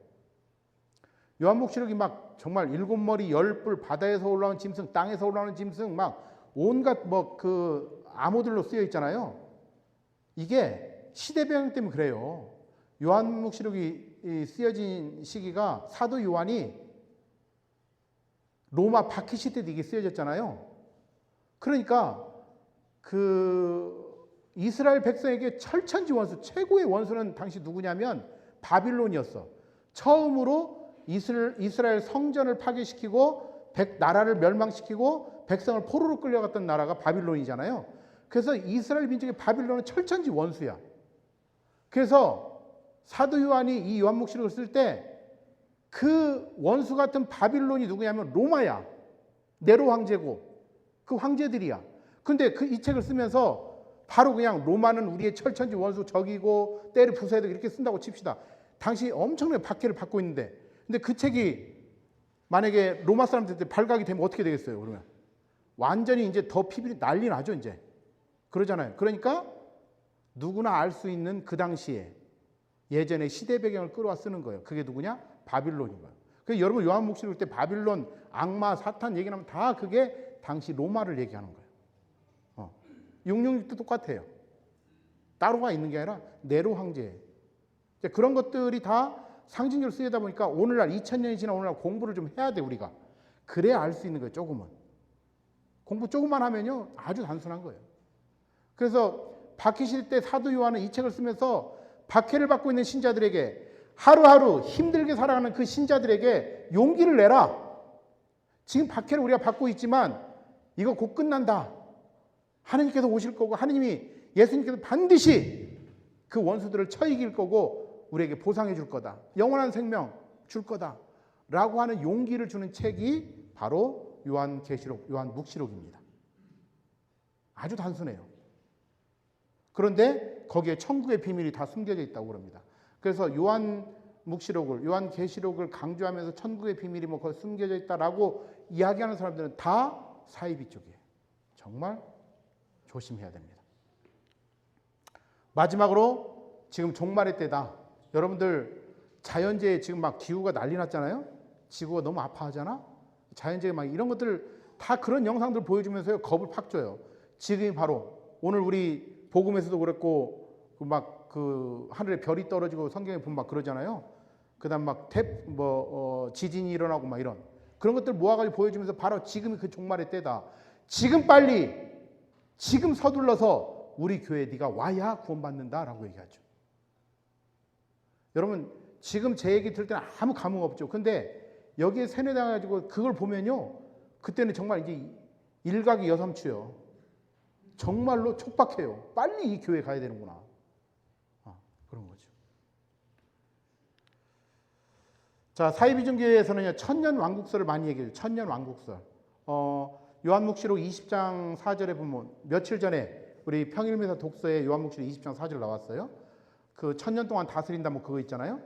Speaker 1: 요한묵시록이 막 정말 7머리 10뿔, 바다에서 올라온 짐승, 땅에서 올라오는 짐승, 막 온갖 그 암호들로 쓰여 있잖아요. 이게 시대 배경 때문에 그래요. 요한묵시록이 쓰여진 시기가 사도 요한이 로마 박해 시대 때 이게 쓰여졌잖아요. 그러니까 그 이스라엘 백성에게 철천지 원수, 최고의 원수는 당시 누구냐면 바빌론이었어. 처음으로 이스라엘 성전을 파괴시키고 나라를 멸망시키고 백성을 포로로 끌려갔던 나라가 바빌론이잖아요. 그래서 이스라엘 민족의 바빌론은 철천지 원수야. 그래서 사도 요한이 이 요한묵시록을 쓸 때 그 원수 같은 바빌론이 누구냐면 로마야. 네로 황제고 그 황제들이야. 근데 그 이 책을 쓰면서 바로 그냥 로마는 우리의 철천지 원수 적이고 때를 부숴야 되고 이렇게 쓴다고 칩시다. 당시 엄청나게 박해를 받고 있는데, 근데 그 책이 만약에 로마 사람들한테 발각이 되면 어떻게 되겠어요? 그러면 완전히 이제 더 피비리 난리 나죠 이제. 그러잖아요. 그러니까 누구나 알 수 있는 그 당시에 예전에 시대 배경을 끌어와 쓰는 거예요. 그게 누구냐? 바빌론인 거예요. 그래서 여러분 요한복음을 때 바빌론, 악마, 사탄 얘기 나면 다 그게 당시 로마를 얘기하는 거예요. 666도 똑같아요. 따로가 있는 게 아니라 네로 황제. 그런 것들이 다 상징적으로 쓰이다 보니까 오늘날 2000년이 지난 오늘날 공부를 좀 해야 돼 우리가. 그래야 알 수 있는 거예요. 조금은. 공부 조금만 하면요 아주 단순한 거예요. 그래서 박해실 때 사도 요한은 이 책을 쓰면서 박해를 받고 있는 신자들에게, 하루하루 힘들게 살아가는 그 신자들에게 용기를 내라. 지금 박해를 우리가 받고 있지만 이거 곧 끝난다. 하나님께서 오실 거고 하나님이 예수님께서 반드시 그 원수들을 쳐 이길 거고 우리에게 보상해 줄 거다. 영원한 생명 줄 거다. 라고 하는 용기를 주는 책이 바로 요한계시록, 요한묵시록입니다. 아주 단순해요. 그런데 거기에 천국의 비밀이 다 숨겨져 있다고 그럽니다. 그래서 요한묵시록을, 요한계시록을 강조하면서 천국의 비밀이 뭐 거기 숨겨져 있다라고 이야기하는 사람들은 다 사이비 쪽이에요. 정말 조심해야 됩니다. 마지막으로 지금 종말의 때다. 여러분들 자연재해 지금 막 기후가 난리 났잖아요. 지구가 너무 아파하잖아. 자연재해 막 이런 것들 다 그런 영상들 보여주면서요 겁을 팍 줘요. 지금이 바로 오늘 우리 복음에서도 그랬고 막 그 하늘에 별이 떨어지고 성경에 보면 막 그러잖아요. 그다음 막 지진이 일어나고 막 이런 그런 것들 모아가지고 보여주면서 바로 지금이 그 종말의 때다. 지금 빨리 지금 서둘러서 우리 교회에 네가 와야 구원받는다라고 얘기하죠. 여러분 지금 제 얘기 들을 때는 아무 감흥 없죠. 근데 여기에 세뇌당해가지고 그걸 보면요 그때는 정말 이제 일각이 여삼추요. 정말로 촉박해요. 빨리 이 교회 가야 되는구나. 그런 거죠. 자, 사이비중교회에서는요 천년 왕국설을 많이 얘기해요. 천년 왕국설. 요한묵시록 20장 4절에 보면 며칠 전에 우리 평일미사 독서에 요한묵시록 20장 4절 나왔어요. 그 천년 동안 다스린다 뭐 그거 있잖아요.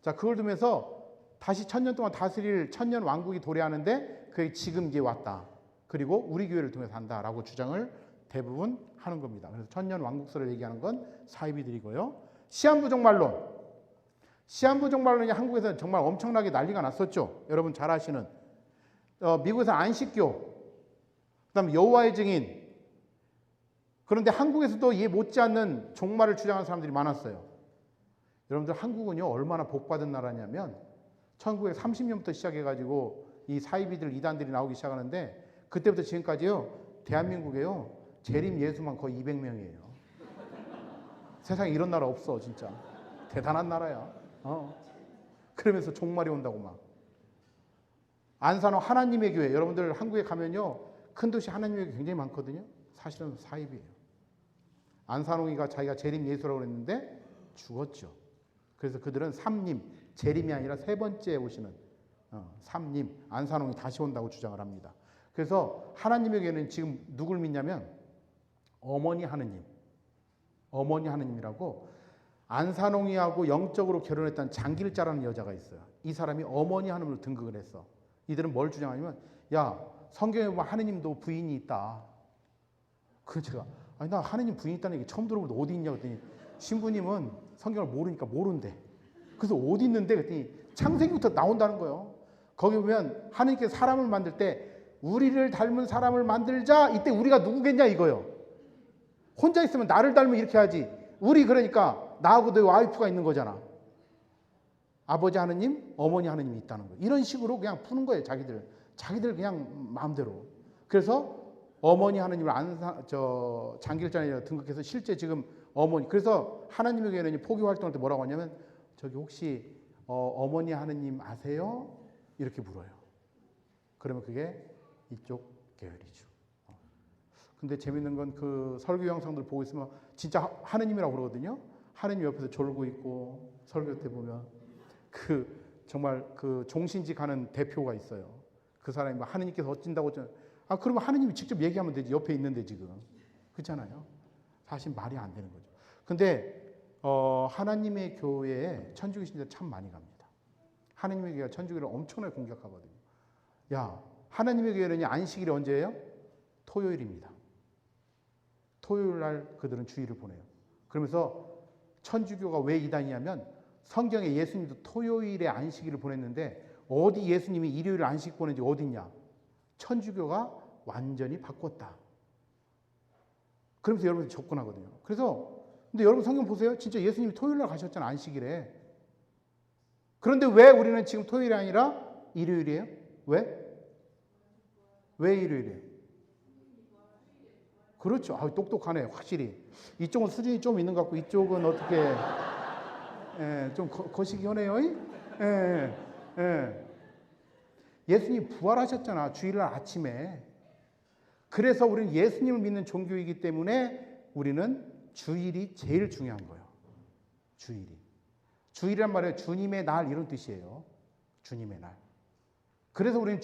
Speaker 1: 자, 그걸 두면서 다시 천년 동안 다스릴 천년 왕국이 도래하는데 그게 지금 이제 왔다. 그리고 우리 교회를 통해서 한다라고 주장을 대부분 하는 겁니다. 그래서 천년 왕국설을 얘기하는 건 사이비들이고요. 시한부 종말론. 시한부 종말론이 한국에서는 정말 엄청나게 난리가 났었죠. 여러분 잘 아시는. 미국에서 안식교, 그다음 여호와의 증인. 그런데 한국에서도 이해 못지않는 종말을 주장하는 사람들이 많았어요. 여러분들 한국은요 얼마나 복받은 나라냐면 1930년부터 시작해가지고 이 사이비들 이단들이 나오기 시작하는데 그때부터 지금까지요 대한민국에요 재림 예수만 거의 200명이에요. 세상에 이런 나라 없어 진짜. 대단한 나라야. 그러면서 종말이 온다고 막. 안산호 하나님의 교회 여러분들 한국에 가면요 큰 도시 하나님의 교회 굉장히 많거든요. 사실은 사입이에요. 안산홍이가 자기가 재림 예수라고 그랬는데 죽었죠. 그래서 그들은 삼님, 재림이 아니라 세 번째 오시는 삼님, 안산홍이 다시 온다고 주장을 합니다. 그래서 하나님의 교회는 지금 누굴 믿냐면 어머니 하느님, 어머니 하느님이라고 안산홍이하고 영적으로 결혼했던 장길자라는 여자가 있어요. 이 사람이 어머니 하느님으로 등극을 했어. 이들은 뭘 주장하냐면 야 성경에 보면 하느님도 부인이 있다. 그래서 제가 아니 나 하느님 부인이 있다는 얘기 처음 들어보는데 어디 있냐 그랬더니 신부님은 성경을 모르니까 모른대. 그래서 어디 있는데 그랬더니 창세기부터 나온다는 거예요. 거기 보면 하느님께서 사람을 만들 때 우리를 닮은 사람을 만들자. 이때 우리가 누구겠냐 이거요. 혼자 있으면 나를 닮으면 이렇게 하지. 우리 그러니까 나하고 너 와이프가 있는 거잖아. 아버지 하느님, 어머니 하느님이 있다는 거예요. 이런 식으로 그냥 푸는 거예요. 자기들 그냥 마음대로. 그래서 어머니 하느님을 장길자에 등극해서 실제 지금 어머니. 그래서 하나님의 교회는 포교 활동할 때 뭐라고 하냐면 저기 혹시 어머니 하느님 아세요? 이렇게 물어요. 그러면 그게 이쪽 계열이죠. 근데 재밌는 건 그 설교 영상들 보고 있으면 진짜 하느님이라고 그러거든요. 하느님 옆에서 졸고 있고 설교 때 보면 그 정말 그 종신직 하는 대표가 있어요. 그 사람이 뭐 하느님께서 어쩐다고 그러면 하느님이 직접 얘기하면 되지. 옆에 있는데 지금. 그렇잖아요. 사실 말이 안 되는 거죠. 근데 하나님의 교회에 천주교 신자 참 많이 갑니다. 하나님의 교회가 천주교를 엄청나게 공격하거든요. 야, 하나님의 교회는 안식일이 언제예요? 토요일입니다. 토요일 날 그들은 주일을 보내요. 그러면서 천주교가 왜 이단이냐면 성경에 예수님도 토요일에 안식일을 보냈는데 어디 예수님이 일요일 안식 보낸지 어디 있냐? 천주교가 완전히 바꿨다. 그러면서 여러분이 접근하거든요. 그래서 근데 여러분 성경 보세요. 진짜 예수님이 토요일 날 가셨잖아요. 안식일에. 그런데 왜 우리는 지금 토요일이 아니라 일요일이에요? 왜? 왜 일요일이에요? 그렇죠. 똑똑하네. 확실히. 이쪽은 수준이 좀 있는 것 같고 이쪽은 어떻게 좀 거시기 하네요. 예수님 부활하셨잖아. 주일날 아침에. 그래서 우리는 예수님을 믿는 종교이기 때문에 우리는 주일이 제일 중요한 거예요. 주일이. 주일이란 말은 주님의 날 이런 뜻이에요. 주님의 날. 그래서 우리는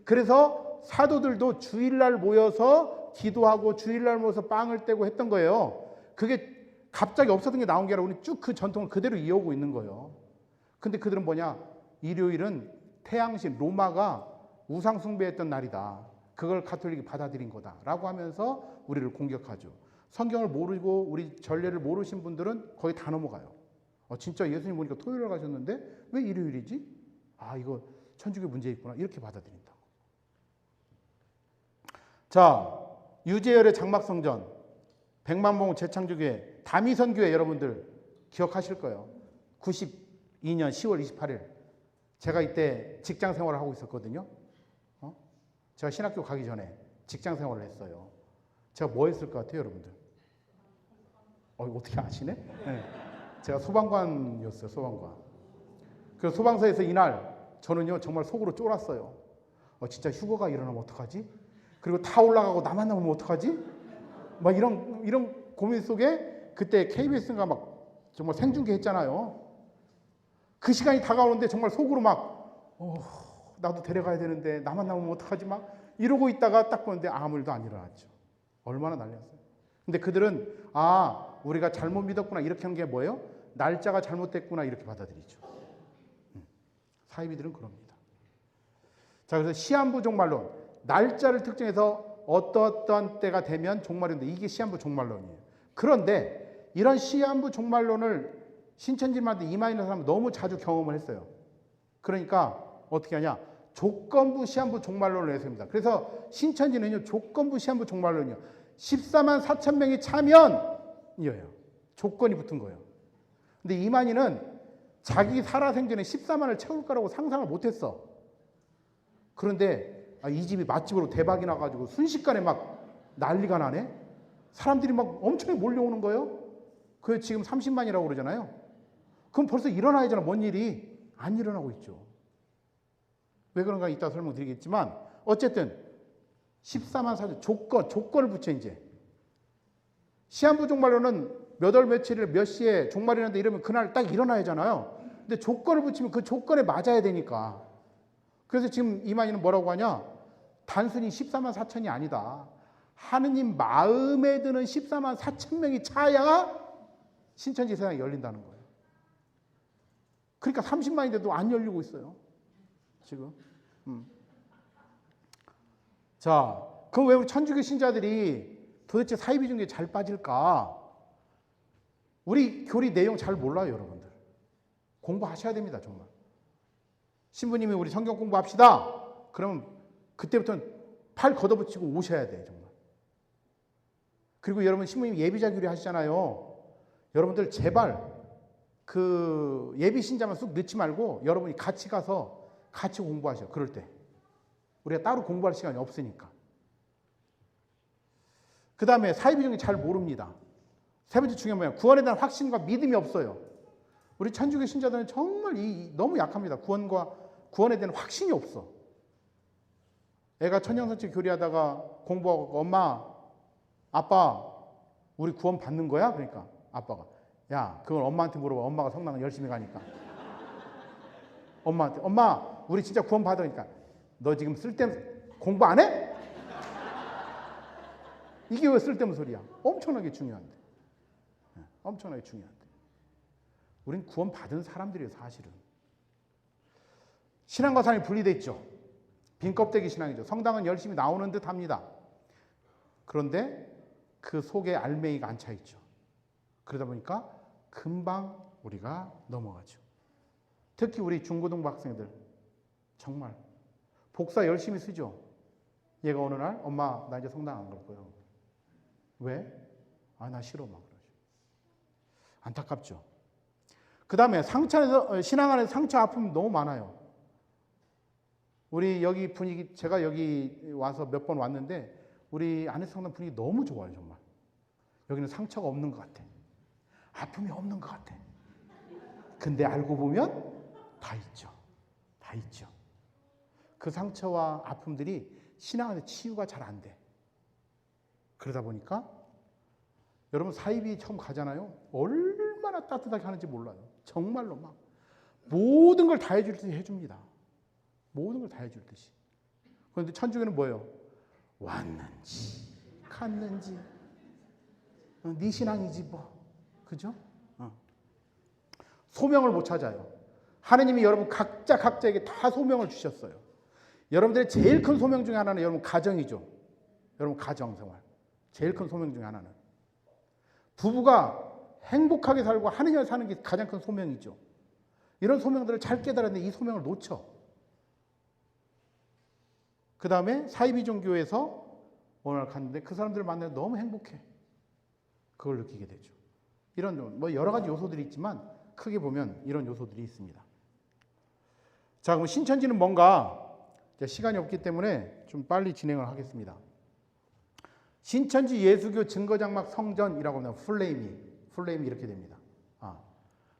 Speaker 1: 그래서 사도들도 주일날 모여서 기도하고 주일날 모여서 빵을 떼고 했던 거예요. 그게 갑자기 없었던 게 나온 게 아니라 우리는 쭉 그 전통을 그대로 이어오고 있는 거예요. 근데 그들은 뭐냐? 일요일은 태양신 로마가 우상 숭배했던 날이다. 그걸 가톨릭이 받아들인 거다라고 하면서 우리를 공격하죠. 성경을 모르고 우리 전례를 모르신 분들은 거의 다 넘어가요. 진짜 예수님 보니까 토요일에 가셨는데 왜 일요일이지? 이거 천주교 문제 있구나. 이렇게 받아들인다. 자, 유재열의 장막성전, 백만봉 재창조교회, 다미선교회 여러분들 기억하실 거예요. 92년 10월 28일 제가 이때 직장 생활을 하고 있었거든요. 제가 신학교 가기 전에 직장 생활을 했어요. 제가 뭐 했을 것 같아요, 여러분들? 어떻게 아시네? 네. 제가 소방관이었어요, 소방관. 그래서 소방서에서 이날 저는요 정말 속으로 쫄았어요. 진짜 휴거가 일어나면 어떡하지? 그리고 다 올라가고 나만 남으면 어떡하지? 막 이런 고민 속에 그때 KBS가 막 정말 생중계 했잖아요. 그 시간이 다가오는데 정말 속으로 막 나도 데려가야 되는데 나만 남으면 어떡하지? 막 이러고 있다가 딱 보는데 아무 일도 안 일어났죠. 얼마나 난리였어요. 근데 그들은 우리가 잘못 믿었구나 이렇게 한 게 뭐예요? 날짜가 잘못됐구나 이렇게 받아들이죠. 사이비들은 그럽니다. 자, 그래서 시한부 종말론, 날짜를 특정해서 어떠한 때가 되면 종말인데 이게 시한부 종말론이에요. 그런데 이런 시한부 종말론을 신천지만한테 이만희라는 사람은 너무 자주 경험을 했어요. 그러니까 어떻게 하냐? 조건부 시한부 종말론을 내세웁니다. 그래서 신천지는요 조건부 시한부 종말론이요. 14만 4천 명이 차면이에요. 조건이 붙은 거예요. 근데 이만희는 자기 살아생전에 14만을 채울 거라고 상상을 못했어. 그런데 이 집이 맛집으로 대박이 나가지고 순식간에 막 난리가 나네. 사람들이 막 엄청 몰려오는 거예요. 그게 지금 30만이라고 그러잖아요. 그럼 벌써 일어나야잖아. 뭔 일이 안 일어나고 있죠. 왜 그런가 이따 설명드리겠지만 어쨌든 14만 4천 조건을 붙여 이제 시한부 종말론은 몇 월 며칠을 몇 시에 종말이라는데 이러면 그날 딱 일어나야잖아요. 근데 조건을 붙이면 그 조건에 맞아야 되니까. 그래서 지금 이만희는 뭐라고 하냐? 단순히 14만 4천이 아니다. 하느님 마음에 드는 14만 4천 명이 차야 신천지 세상이 열린다는 거예요. 그러니까 30만인데도 안 열리고 있어요. 지금. 자, 그럼 왜 우리 천주교 신자들이 도대체 사이비 중에 잘 빠질까? 우리 교리 내용 잘 몰라요, 여러분들. 공부하셔야 됩니다, 정말. 신부님이 우리 성경 공부합시다. 그러면 그때부터는 팔 걷어붙이고 오셔야 돼요, 정말. 그리고 여러분 신부님 예비자 교리 하시잖아요. 여러분들 제발 그 예비 신자만 쑥 넣지 말고 여러분이 같이 가서 같이 공부하셔요. 그럴 때. 우리가 따로 공부할 시간이 없으니까. 그 다음에 사이비 중에 잘 모릅니다. 세 번째 중요한 뭐냐? 구원에 대한 확신과 믿음이 없어요. 우리 천주교 신자들은 정말 너무 약합니다. 구원에 대한 확신이 없어. 애가 천년선치 교리하다가 공부하고 엄마, 아빠, 우리 구원 받는 거야? 그러니까 아빠가 야, 그걸 엄마한테 물어봐. 엄마가 성당 열심히 가니까. 엄마한테. 엄마, 우리 진짜 구원 받으니까. 너 지금 쓸데없는 공부 안 해? 이게 왜 쓸데없는 소리야? 엄청나게 중요한데. 엄청나게 중요한데. 우린 구원 받은 사람들이에요, 사실은. 신앙과 삶이 분리되어 있죠. 빈 껍데기 신앙이죠. 성당은 열심히 나오는 듯 합니다. 그런데 그 속에 알맹이가 안 차 있죠. 그러다 보니까 금방 우리가 넘어가죠. 특히 우리 중고등부 학생들 정말 복사 열심히 쓰죠. 얘가 어느 날 엄마 나 이제 성당 안 갈 거예요. 왜? 아, 나 싫어 막 그러죠. 안타깝죠. 그 다음에 상처 안에서 신앙 안에서 상처 아픔이 너무 많아요. 우리 여기 분위기 제가 여기 와서 몇 번 왔는데 우리 안에서 성당 분위기 너무 좋아요 정말. 여기는 상처가 없는 것 같아. 아픔이 없는 것 같아. 근데 알고 보면 다 있죠. 다 있죠. 그 상처와 아픔들이 신앙 안에 치유가 잘 안 돼. 그러다 보니까 여러분 사이비 처음 가잖아요. 얼마나 따뜻하게 하는지 몰라요. 정말로 막 모든 걸 다 해줄 듯이 해줍니다. 모든 걸 다 해줄 듯이. 그런데 천주교는 뭐예요? 왔는지 갔는지 네 신앙이지 뭐. 그죠? 소명을 못 찾아요. 하느님이 여러분 각자에게 다 소명을 주셨어요. 여러분들의 제일 큰 소명 중에 하나는 여러분 가정이죠. 여러분 가정생활. 제일 큰 소명 중에 하나는. 부부가 행복하게 살고 하느님을 사는 게 가장 큰 소명이죠. 이런 소명들을 잘 깨달았는데 이 소명을 놓쳐. 그 다음에 사이비 종교에서 어느 날 갔는데 그 사람들을 만나서 너무 행복해. 그걸 느끼게 되죠. 이런 뭐 여러 가지 요소들이 있지만 크게 보면 이런 요소들이 있습니다. 자, 그럼 신천지는 뭔가 시간이 없기 때문에 좀 빨리 진행을 하겠습니다. 신천지 예수교 증거장막 성전이라고 합니다. 풀네임이 이렇게 됩니다.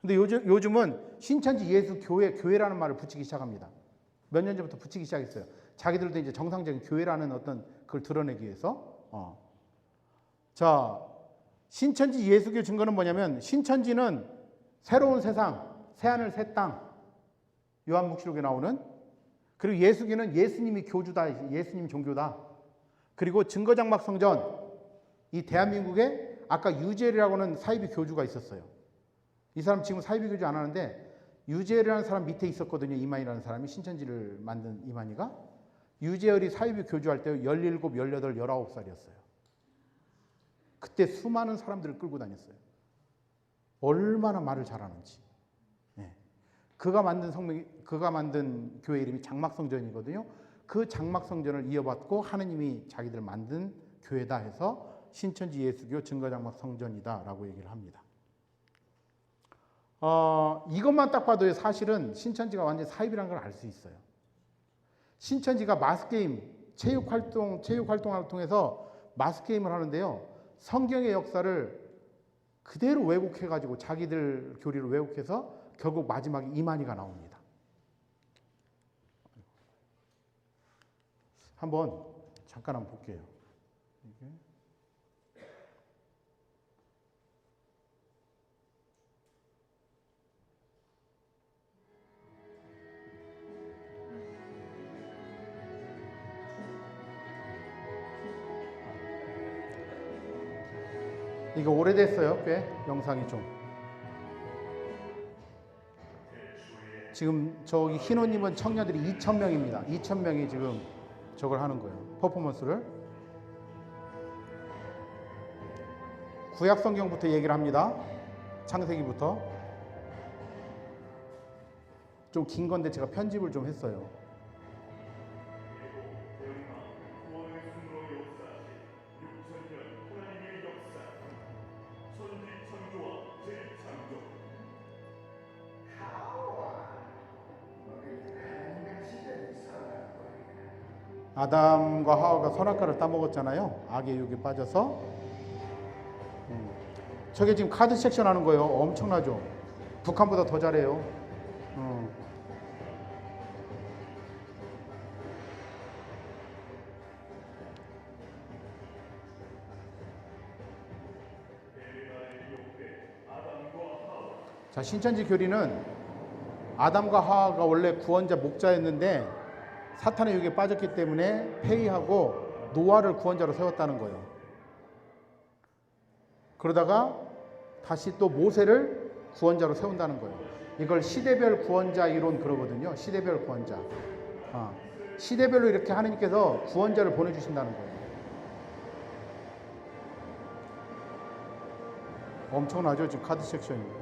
Speaker 1: 근데 요즘은 신천지 예수교회라는 말을 붙이기 시작합니다. 몇 년 전부터 붙이기 시작했어요. 자기들도 이제 정상적인 교회라는 어떤 그걸 드러내기 위해서. 자, 신천지 예수교 증거는 뭐냐면 신천지는 새로운 세상, 새하늘 새 땅, 요한묵시록에 나오는. 그리고 예수교는 예수님이 교주다, 예수님 종교다. 그리고 증거장막 성전, 이 대한민국에 아까 유재열이라고 하는 사이비 교주가 있었어요. 이 사람 지금 사이비 교주 안 하는데 유재열이라는 사람 밑에 있었거든요. 이만희라는 사람이 신천지를 만든 이만희가. 유재열이 사이비 교주할 때 17, 18, 19살이었어요. 그때 수많은 사람들을 끌고 다녔어요. 얼마나 말을 잘하는지. 네. 그가 만든 교회 이름이 장막성전이거든요. 그 장막성전을 이어받고 하느님이 자기들 만든 교회다 해서 신천지 예수교 증거장막성전이다 라고 얘기를 합니다. 이것만 딱 봐도 사실은 신천지가 완전히 사입이라는 걸 알 수 있어요. 신천지가 마스게임, 체육활동을 통해서 마스게임을 하는데요. 성경의 역사를 그대로 왜곡해가지고 자기들 교리를 왜곡해서 결국 마지막에 이만희가 나옵니다. 잠깐 한번 볼게요. 이거 오래됐어요. 꽤 영상이 좀. 지금 저기 흰옷 입은 청년들이 2,000명입니다. 2,000명이 지금 저걸 하는 거예요. 퍼포먼스를. 구약 성경부터 얘기를 합니다. 창세기부터. 좀 긴 건데 제가 편집을 좀 했어요. 아담과 하와가 선악과를 따먹었잖아요. 악의 유혹에 빠져서. 저게 지금 카드 섹션 하는 거예요. 엄청나죠. 북한보다 더 잘해요. 자, 신천지 교리는 아담과 하와가 원래 구원자 목자였는데 사탄의 유혹에 빠졌기 때문에 폐위하고 노아를 구원자로 세웠다는 거예요. 그러다가 다시 또 모세를 구원자로 세운다는 거예요. 이걸 시대별 구원자 이론 그러거든요. 시대별 구원자. 시대별로 이렇게 하나님께서 구원자를 보내주신다는 거예요. 엄청나죠? 지금 카드 섹션이.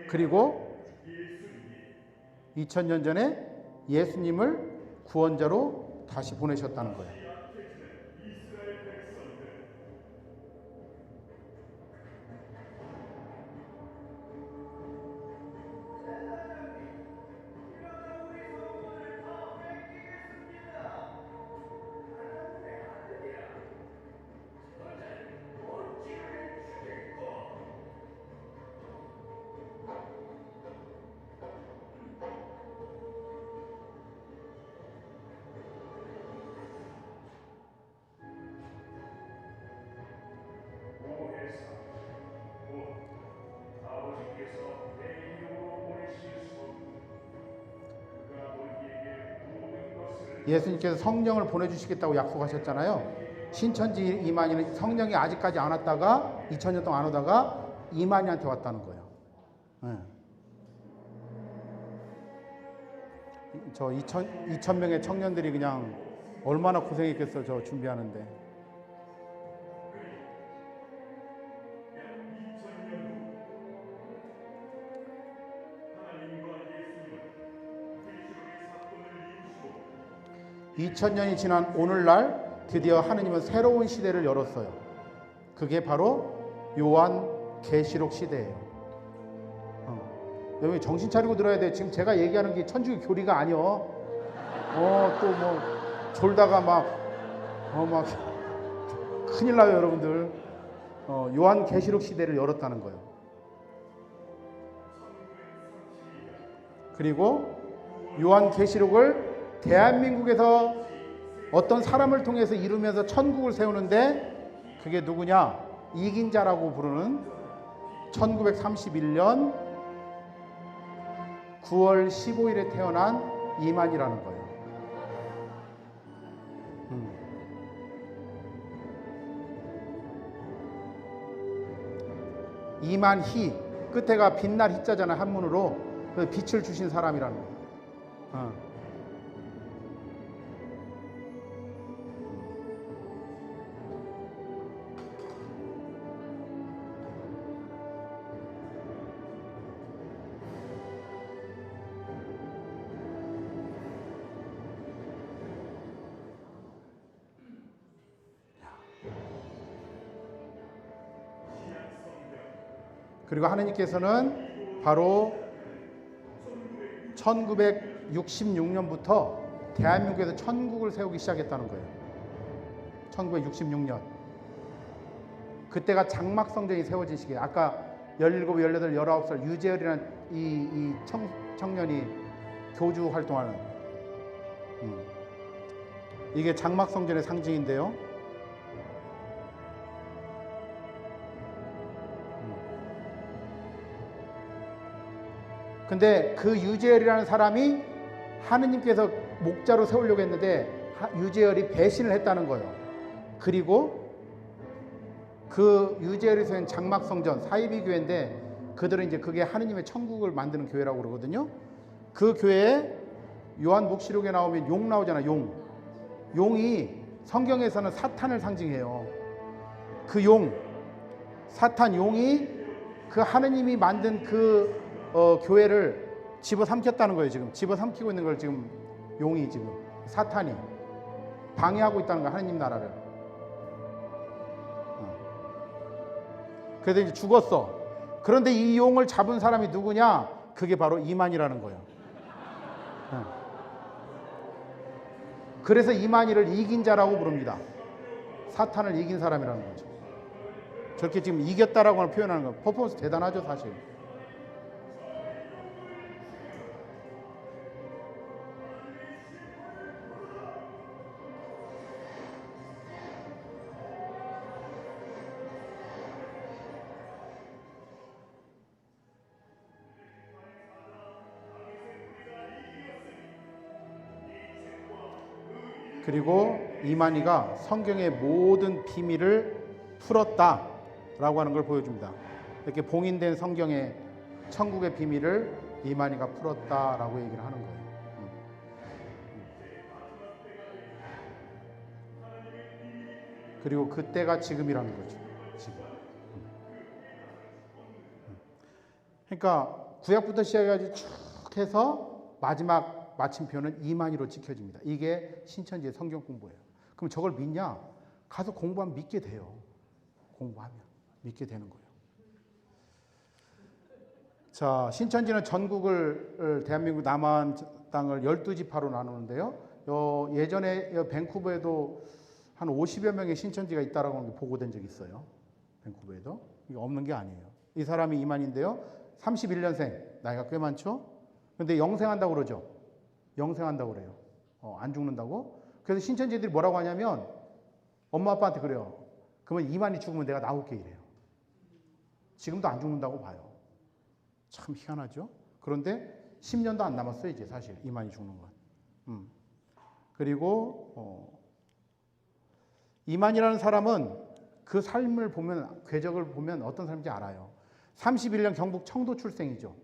Speaker 1: 그리고 2000년 전에 예수님을 구원자로 다시 보내셨다는 거예요. 예수님께서 성령을 보내주시겠다고 약속하셨잖아요. 신천지 이만희는 성령이 아직까지 안 왔다가 2000년 동안 안 오다가 이만희한테 왔다는 거예요. 네. 저 2000명의 청년들이 그냥 얼마나 고생했겠어, 저 준비하는데. (2000년이) 지난 오늘날 드디어 하느님은 새로운 시대를 열었어요. 그게 바로 요한 계시록 시대예요. 여러분 정신 차리고 들어야 돼. 지금 제가 얘기하는 게 천주교 교리가 아니요. 또 뭐 졸다가 막 큰일 나요, 여러분들. 요한 계시록 시대를 열었다는 거예요. 그리고 요한 계시록을 대한민국에서 어떤 사람을 통해서 이루면서 천국을 세우는데 그게 누구냐? 이긴 자라고 부르는 1931년 9월 15일에 태어난 이만희라는 거예요. 이만희, 끝에가 빛날 희자잖아, 한문으로. 빛을 주신 사람이라는 거예요. 그리고 하느님께서는 바로 1966년부터 대한민국에서 천국을 세우기 시작했다는 거예요. 1966년. 그때가 장막성전이 세워진 시기예요. 아까 17, 18, 19살 유재열이라는 이 청년이 교주 활동하는 이게 장막성전의 상징인데요. 근데 그 유재열이라는 사람이 하느님께서 목자로 세우려고 했는데 유재열이 배신을 했다는 거예요. 그리고 그 유재열이 세운 장막성전 사이비 교회인데 그들은 이제 그게 하느님의 천국을 만드는 교회라고 그러거든요. 그 교회에 요한복시록에 나오면 용 나오잖아요. 용이 성경에서는 사탄을 상징해요. 그 사탄 용이 그 하느님이 만든 그 교회를 집어삼켰다는 거예요. 지금 집어삼키고 있는 걸 지금 용이 지금 사탄이 방해하고 있다는 거예요. 하느님 나라를. 그래서 이제 죽었어. 그런데 이 용을 잡은 사람이 누구냐? 그게 바로 이만희라는 거예요. 그래서 이만희를 이긴 자라고 부릅니다. 사탄을 이긴 사람이라는 거죠. 저렇게 지금 이겼다라고 표현하는 거 퍼포먼스 대단하죠, 사실. 그리고 이만희가 성경의 모든 비밀을 풀었다라고 하는 걸 보여줍니다. 이렇게 봉인된 성경의 천국의 비밀을 이만희가 풀었다라고 얘기를 하는 거예요. 그리고 그때가 지금이라는 거죠. 지금. 그러니까 구약부터 시작해가지고 쭉 해서 마지막 마침표는 이만희로 지켜집니다. 이게 신천지의 성경 공부예요. 그럼 저걸 믿냐? 가서 공부하면 믿게 돼요. 공부하면 믿게 되는 거예요. 자, 신천지는 전국을 대한민국 남한 땅을 12지파로 나누는데요. 예전에 밴쿠버에도 한 50여 명의 신천지가 있다라고 보고된 적이 있어요. 밴쿠버에도. 이게 없는 게 아니에요. 이 사람이 이만인데요. 31년생, 나이가 꽤 많죠? 근데 영생한다고 그러죠. 영생한다고 그래요. 안 죽는다고. 그래서 신천지들이 뭐라고 하냐면 엄마 아빠한테 그래요. 그러면 이만희 죽으면 내가 나올게 이래요. 지금도 안 죽는다고 봐요. 참 희한하죠? 그런데 10년도 안 남았어요, 이제 사실. 이만희 죽는 건. 그리고 이만희라는 사람은 그 삶을 보면, 궤적을 보면 어떤 사람인지 알아요. 31년 경북 청도 출생이죠.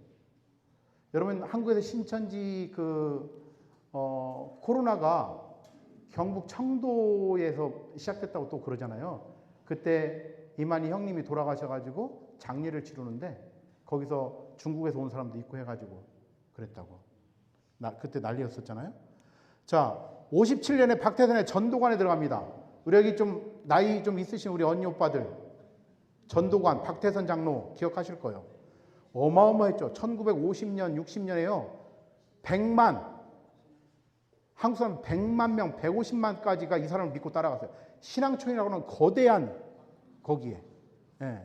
Speaker 1: 여러분, 한국에서 신천지 코로나가 경북 청도에서 시작됐다고 또 그러잖아요. 그때 이만희 형님이 돌아가셔가지고 장례를 치르는데 거기서 중국에서 온 사람도 있고 해가지고 그랬다고. 그때 난리였었잖아요. 자, 57년에 박태선의 전도관에 들어갑니다. 우리 여기 좀 나이 좀 있으신 우리 언니 오빠들 전도관 박태선 장로 기억하실 거예요. 어마어마했죠. 1950년 60년에요. 100만 한국 사람 100만 명 150만까지가 이 사람을 믿고 따라갔어요. 신앙촌이라고 하는 거대한 거기에. 예.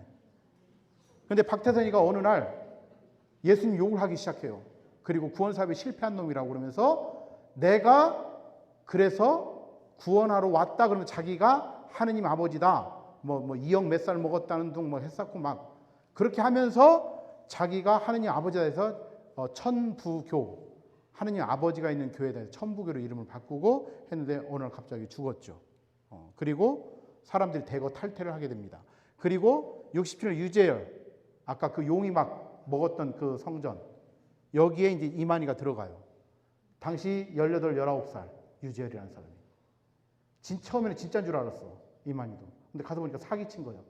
Speaker 1: 근데 박태선이가 어느 날 예수님 욕을 하기 시작해요. 그리고 구원사업에 실패한 놈이라고 그러면서 내가 그래서 구원하러 왔다 그러면 자기가 하느님 아버지다. 뭐 2억 몇 살 먹었다는 둥 뭐 했었고 막 그렇게 하면서 자기가 하느님 아버지다 해서 천부교 하느님 아버지가 있는 교회에 대해서 천부교로 이름을 바꾸고 했는데 어느 날 갑자기 죽었죠. 그리고 사람들이 대거 탈퇴를 하게 됩니다. 그리고 67년 유재열 아까 그 용이 막 먹었던 그 성전 여기에 이제 이만희가 들어가요. 당시 18, 19살 유재열이라는 사람이. 처음에는 진짜인 줄 알았어. 이만희도. 근데 가서 보니까 사기친 거예요.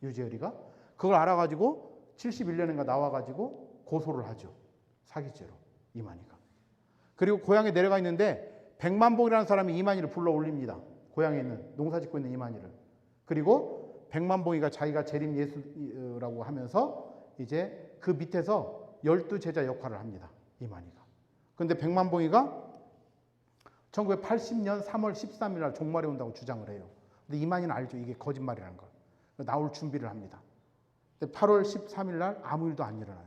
Speaker 1: 유재열이가. 그걸 알아가지고 71년인가 나와가지고 고소를 하죠. 사기죄로 이만희가. 그리고 고향에 내려가 있는데 백만봉이라는 사람이 이만희를 불러 올립니다. 고향에 있는 농사 짓고 있는 이만희를. 그리고 백만봉이가 자기가 재림 예수라고 하면서 이제 그 밑에서 12제자 역할을 합니다. 이만희가. 그런데 백만봉이가 1980년 3월 13일 날 종말이 온다고 주장을 해요. 근데 이만희는 알죠. 이게 거짓말이라는 걸. 나올 준비를 합니다. 근데 8월 13일 날 아무 일도 안 일어나요.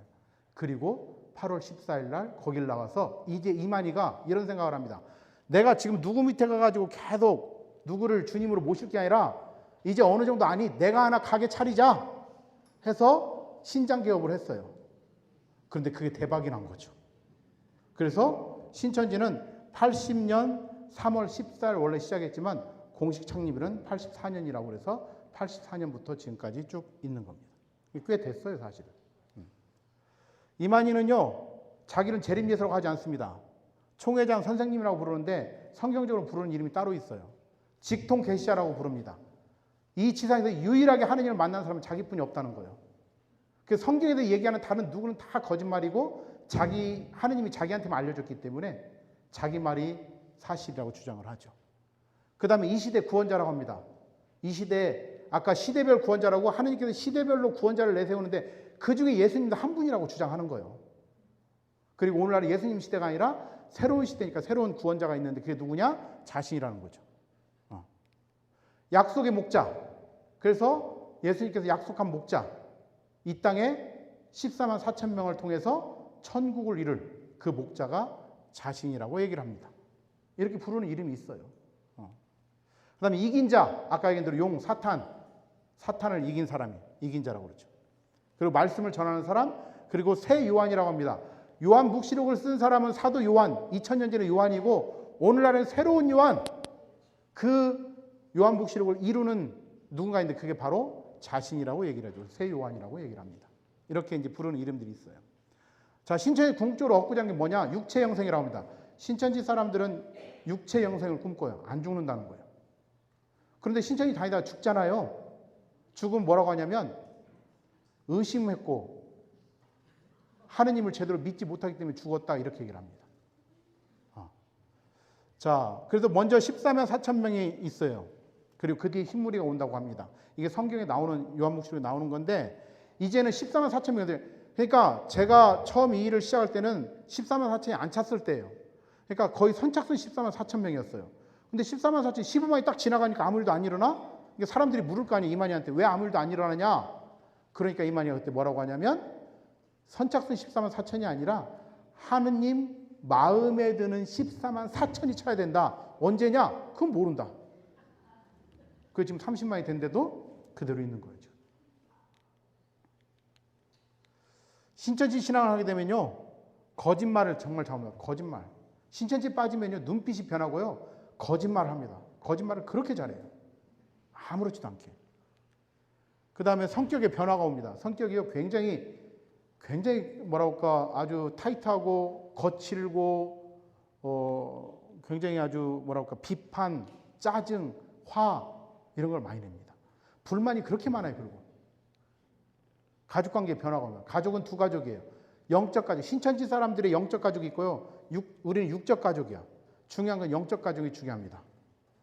Speaker 1: 그리고 8월 14일 날 거길 나와서 이제 이만희가 이런 생각을 합니다. 내가 지금 누구 밑에 가가지고 계속 누구를 주님으로 모실 게 아니라 이제 어느 정도 아니 내가 하나 가게 차리자 해서 신장개업을 했어요. 그런데 그게 대박이 난 거죠. 그래서 신천지는 80년 3월 14일 원래 시작했지만 공식 창립일은 84년이라고 그래서 84년부터 지금까지 쭉 있는 겁니다. 꽤 됐어요, 사실은. 이만희는요, 자기는 재림예수라고 하지 않습니다. 총회장 선생님이라고 부르는데 성경적으로 부르는 이름이 따로 있어요. 직통 계시자라고 부릅니다. 이 지상에서 유일하게 하느님을 만난 사람은 자기뿐이 없다는 거예요. 그래서 성경에서 얘기하는 다른 누구는 다 거짓말이고 하느님이 자기한테만 알려줬기 때문에 자기 말이 사실이라고 주장을 하죠. 그 다음에 이 시대 구원자라고 합니다. 이 시대에 아까 시대별 구원자라고 하느님께서 시대별로 구원자를 내세우는데 그 중에 예수님도 한 분이라고 주장하는 거예요. 그리고 오늘날 예수님 시대가 아니라 새로운 시대니까 새로운 구원자가 있는데 그게 누구냐? 자신이라는 거죠. 약속의 목자. 그래서 예수님께서 약속한 목자. 이 땅에 14만 4천 명을 통해서 천국을 이룰 그 목자가 자신이라고 얘기를 합니다. 이렇게 부르는 이름이 있어요. 그 다음에 이긴 자, 아까 얘기한 대로 용, 사탄을 이긴 사람이 이긴 자라고 그러죠. 그리고 말씀을 전하는 사람, 그리고 새 요한이라고 합니다. 요한 묵시록을 쓴 사람은 사도 요한, 2000년 전의 요한이고 오늘날은 새로운 요한, 그 요한복시록을 이루는 누군가인데 그게 바로 자신이라고 얘기를 하죠. 새 요한이라고 얘기를 합니다. 이렇게 이제 부르는 이름들이 있어요. 자, 신천지 궁극적으로 얻고자 하는 게 뭐냐? 육체 영생이라고 합니다. 신천지 사람들은 육체 영생을 꿈꿔요. 안 죽는다는 거예요. 그런데 신천지 다니다가 죽잖아요. 죽으면 뭐라고 하냐면 의심했고 하느님을 제대로 믿지 못하기 때문에 죽었다 이렇게 얘기를 합니다. 자, 그래서 먼저 14만 4천 명이 있어요. 그리고 그 뒤에 흰무리가 온다고 합니다. 이게 성경에 나오는 요한복음에 나오는 건데 이제는 14만 4천 명이 돼요. 그러니까 제가 처음 이 일을 시작할 때는 14만 4천이 안 찼을 때예요. 그러니까 거의 선착순 14만 4천 명이었어요. 근데 14만 4천 15만이 딱 지나가니까 아무 일도 안 일어나? 사람들이 물을 거 아니에요. 이만희한테 왜 아무 일도 안 일어나냐? 그러니까 이만희가 그때 뭐라고 하냐면 선착순 14만 4천이 아니라 하느님 마음에 드는 14만 4천이 차야 된다. 언제냐? 그건 모른다. 그 지금 30만이 된데도 그대로 있는 거예요. 신천지 신앙을 하게 되면요, 거짓말을 정말 잘합니다. 거짓말. 신천지 빠지면요, 눈빛이 변하고요, 거짓말을 합니다. 거짓말을 그렇게 잘해요. 아무렇지도 않게. 그 다음에 성격의 변화가 옵니다. 성격이요, 굉장히 뭐랄까, 아주 타이트하고, 거칠고, 굉장히 아주 뭐랄까, 비판, 짜증, 화, 이런 걸 많이 냅니다. 불만이 그렇게 많아요, 그리고. 가족관계의 변화가 옵니다. 가족은 두 가족이에요. 영적 가족, 신천지 사람들의 영적 가족이 있고요. 우리는 육적 가족이야. 중요한 건 영적 가족이 중요합니다.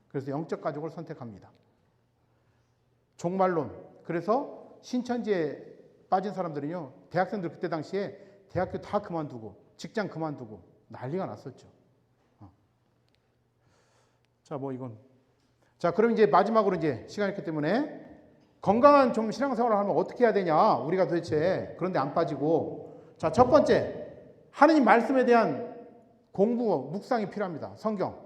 Speaker 1: 그래서 영적 가족을 선택합니다. 종말론. 그래서 신천지에 빠진 사람들은요, 대학생들 그때 당시에 대학교 다 그만두고 직장 그만두고 난리가 났었죠. 자, 뭐 이건. 자, 그럼 이제 마지막으로 이제 시간이 있기 때문에 건강한 좀 신앙생활을 하면 어떻게 해야 되냐? 우리가 도대체 그런데 안 빠지고. 자, 첫 번째, 하느님 말씀에 대한 공부, 묵상이 필요합니다. 성경.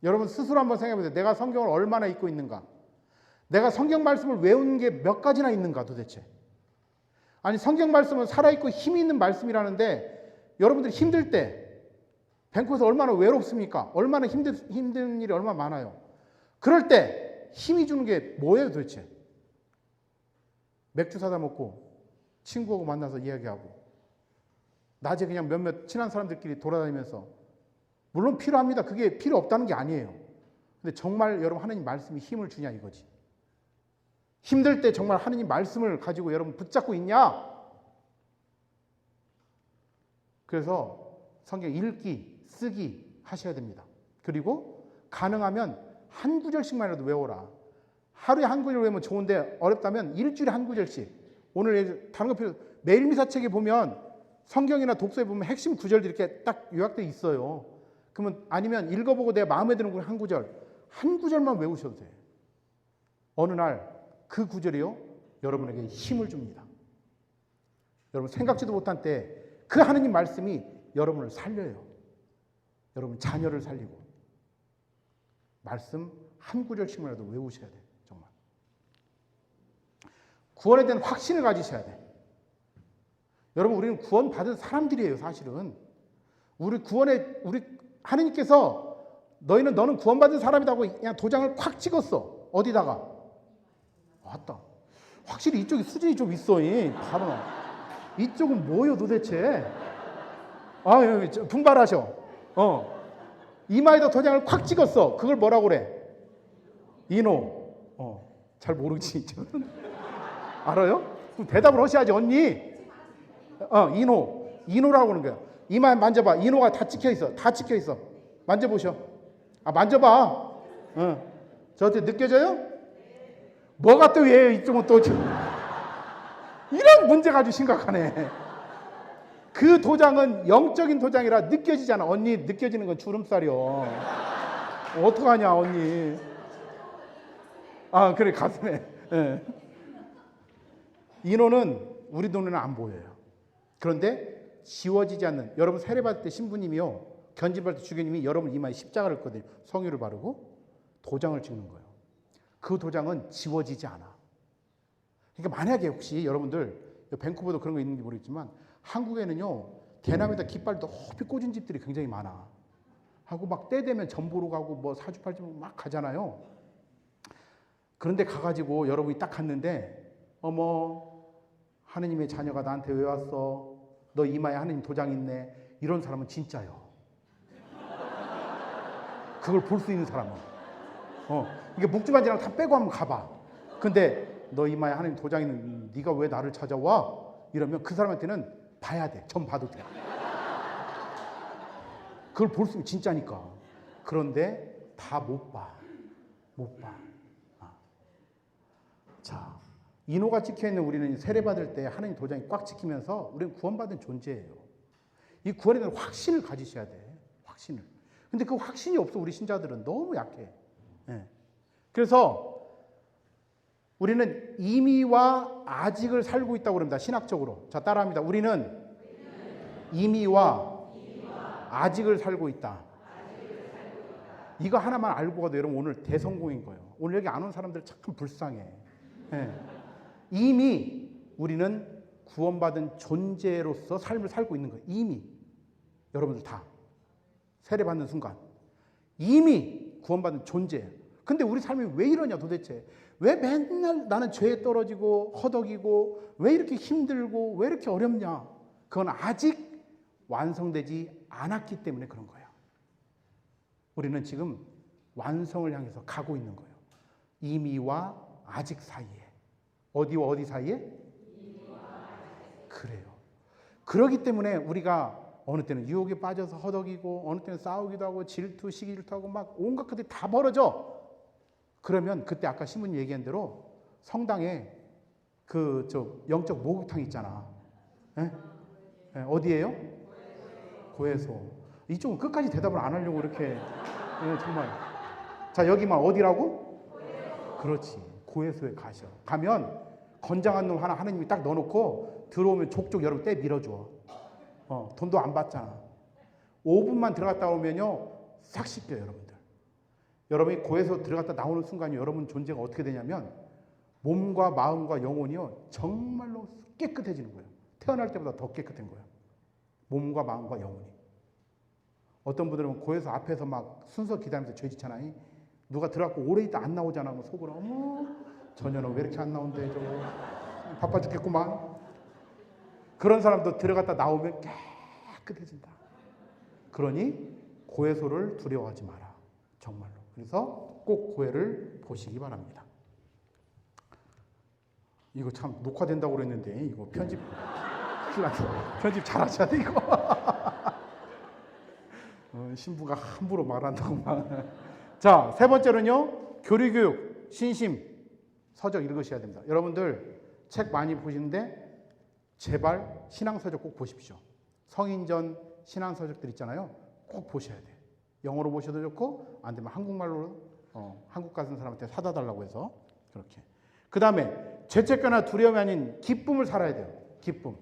Speaker 1: 여러분 스스로 한번 생각해 보세요. 내가 성경을 얼마나 읽고 있는가? 내가 성경 말씀을 외우는 게 몇 가지나 있는가 도대체? 아니, 성경 말씀은 살아있고 힘이 있는 말씀이라는데 여러분들이 힘들 때 밴쿠버에서 얼마나 외롭습니까? 얼마나 힘든 일이 얼마나 많아요. 그럴 때 힘이 주는 게 뭐예요 도대체? 맥주 사다 먹고 친구하고 만나서 이야기하고 낮에 그냥 몇몇 친한 사람들끼리 돌아다니면서, 물론 필요합니다. 그게 필요 없다는 게 아니에요. 근데 정말 여러분 하나님 말씀이 힘을 주냐 이거지. 힘들 때 정말 하나님 말씀을 가지고 여러분 붙잡고 있냐? 그래서 성경 읽기, 쓰기 하셔야 됩니다. 그리고 가능하면 한 구절씩만이라도 외워라. 하루에 한 구절 외우면 좋은데 어렵다면 일주일에 한 구절씩. 오늘 다른 거 필요, 매일 미사책에 보면 성경이나 독서에 보면 핵심 구절들이 이렇게 딱 요약되어 있어요. 그러면 아니면 읽어보고 내가 마음에 드는 거 한 구절, 한 구절만 외우셔도 돼요. 어느 날 그 구절이요, 여러분에게 힘을 줍니다. 여러분 생각지도 못한 때 그 하느님 말씀이 여러분을 살려요. 여러분 자녀를 살리고. 말씀 한 구절씩만이라도 외우셔야 돼요. 정말. 구원에 대한 확신을 가지셔야 돼. 여러분 우리는 구원받은 사람들이에요. 사실은. 우리 하느님께서 너는 구원받은 사람이라고 그냥 도장을 콱 찍었어. 어디다가? 맞다. 확실히 이쪽이 수준이 좀 있어. 바로. 이쪽은 뭐요 도대체? 분발하셔. 이마에다 도장을 콱 찍었어. 그걸 뭐라고 그래? 인호. 잘 모르지. 알아요? 그럼 대답을 하셔야지. 언니. 인호라고 하는 거야. 이마에 만져봐. 인호가 다 찍혀 있어. 다 찍혀 있어. 만져보셔. 만져봐. 저한테 느껴져요? 뭐가 또 왜 이쪽은 또 이런 문제가 아주 심각하네. 그 도장은 영적인 도장이라 느껴지잖아. 언니 느껴지는 건 주름살이요. 어떡하냐 언니. 그래 가슴에. 네. 인호는 우리 눈에는 안 보여요. 그런데 지워지지 않는, 여러분 세례받을 때 신부님이요, 견진받을 때 주교님이 여러분 이마에 십자가를 거든요. 성유를 바르고 도장을 찍는 거예요. 그 도장은 지워지지 않아. 그러니까 만약에 혹시 여러분들 밴쿠버도 그런 거 있는지 모르겠지만 한국에는요, 대나무에다 깃발 높이 꽂은 집들이 굉장히 많아. 하고 막 때 되면 점 보러 가고 뭐 사주팔자 막 가잖아요. 그런데 가가지고 여러분이 딱 갔는데 어머 하느님의 자녀가 나한테 왜 왔어? 너 이마에 하느님 도장 있네. 이런 사람은 진짜요. 그걸 볼 수 있는 사람은. 이게 묵주반지랑 다 빼고 한번 가봐. 근데 너 이마에 하느님 도장 있는 네가 왜 나를 찾아와? 이러면 그 사람한테는 봐야 돼. 점 봐도 돼. 그걸 볼 수 있는 진짜니까. 그런데 다 못 봐. 못 봐. 자, 인호가 찍혀있는 우리는 세례받을 때 하나님 도장이 꽉 찍히면서 우리는 구원받은 존재예요. 이 구원에 대한 확신을 가지셔야 돼. 확신을. 근데 그 확신이 없어. 우리 신자들은 너무 약해. 예. 그래서 우리는 이미와 아직을 살고 있다고 합니다. 신학적으로. 자, 따라합니다. 우리는 이미와 아직을 살고 있다. 이거 하나만 알고 가도 여러분 오늘 대성공인 거예요. 오늘 여기 안 온 사람들 참 불쌍해. 예. 이미 우리는 구원받은 존재로서 삶을 살고 있는 거예요. 이미. 여러분들 다. 세례받는 순간. 이미 구원받은 존재예요. 근데 우리 삶이 왜 이러냐 도대체. 왜 맨날 나는 죄에 떨어지고 허덕이고 왜 이렇게 힘들고 왜 이렇게 어렵냐. 그건 아직 완성되지 않았기 때문에 그런 거예요. 우리는 지금 완성을 향해서 가고 있는 거예요. 이미와 아직 사이에. 어디와 어디 사이에? 그래요. 그러기 때문에 우리가 어느 때는 유혹에 빠져서 허덕이고 어느 때는 싸우기도 하고 질투, 시기질투하고 막 온갖 것들이 다 벌어져. 그러면 그때 아까 신부님 얘기한 대로 성당에 그 영적 목욕탕 있잖아. 예? 예, 어디예요? 고해소. 이쪽은 끝까지 대답을 안 하려고 이렇게. 예, 정말. 자, 여기만 어디라고? 고해소. 그렇지. 고해소에 가셔. 가면 건장한 놈 하나 하나님이 딱 넣어놓고 들어오면 족족 여러분 떼 밀어줘. 돈도 안 받잖아. 5분만 들어갔다 오면요 싹 씻겨요. 여러분들. 여러분이 고해소 들어갔다 나오는 순간이 여러분 존재가 어떻게 되냐면 몸과 마음과 영혼이요 정말로 깨끗해지는 거예요. 태어날 때보다 더 깨끗한 거예요. 몸과 마음과 영혼이. 어떤 분들은 고해소 앞에서 막 순서 기다리면서 죄 짓잖아요. 누가 들어갔고 오래 있다 안 나오잖아. 뭐 속으로 어머 저녀는 왜 이렇게 안 나온대 저거 바빠 죽겠구만. 그런 사람도 들어갔다 나오면 깨끗해진다. 그러니 고해소를 두려워하지 마라. 정말로. 그래서 꼭 고해를 보시기 바랍니다. 이거 참 녹화된다고 그랬는데 이거 편집 잘하셔야 돼 이거. 신부가 함부로 말한다고 막. 자, 세 번째로는요. 교리교육, 신심, 서적 읽으셔야 됩니다. 여러분들 책 많이 보시는데 제발 신앙서적 꼭 보십시오. 성인전 신앙서적들 있잖아요. 꼭 보셔야 돼요. 영어로 보셔도 좋고 안 되면 한국말로 한국 가는 사람한테 사다 달라고 해서 그렇게. 그 다음에 죄책감이나 두려움이 아닌 기쁨을 살아야 돼요. 기쁨.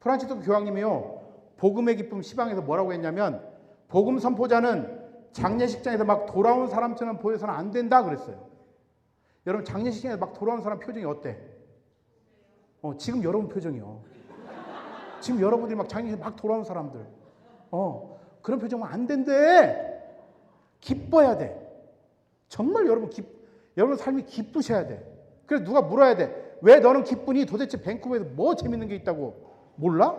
Speaker 1: 프란치스코 교황님이요. 복음의 기쁨 시방에서 뭐라고 했냐면 복음 선포자는 장례식장에서 막 돌아온 사람처럼 보여서는 안 된다 그랬어요. 여러분 장례식장에서 막 돌아온 사람 표정이 어때? 지금 여러분 표정이요. 지금 여러분들이 막 장례식에 막 돌아온 사람들. 그런 표정은 안 된대. 기뻐야 돼. 정말 여러분 삶이 기쁘셔야 돼. 그래서 누가 물어야 돼. 왜 너는 기쁘니? 도대체 밴쿠버에서 뭐 재밌는 게 있다고 몰라?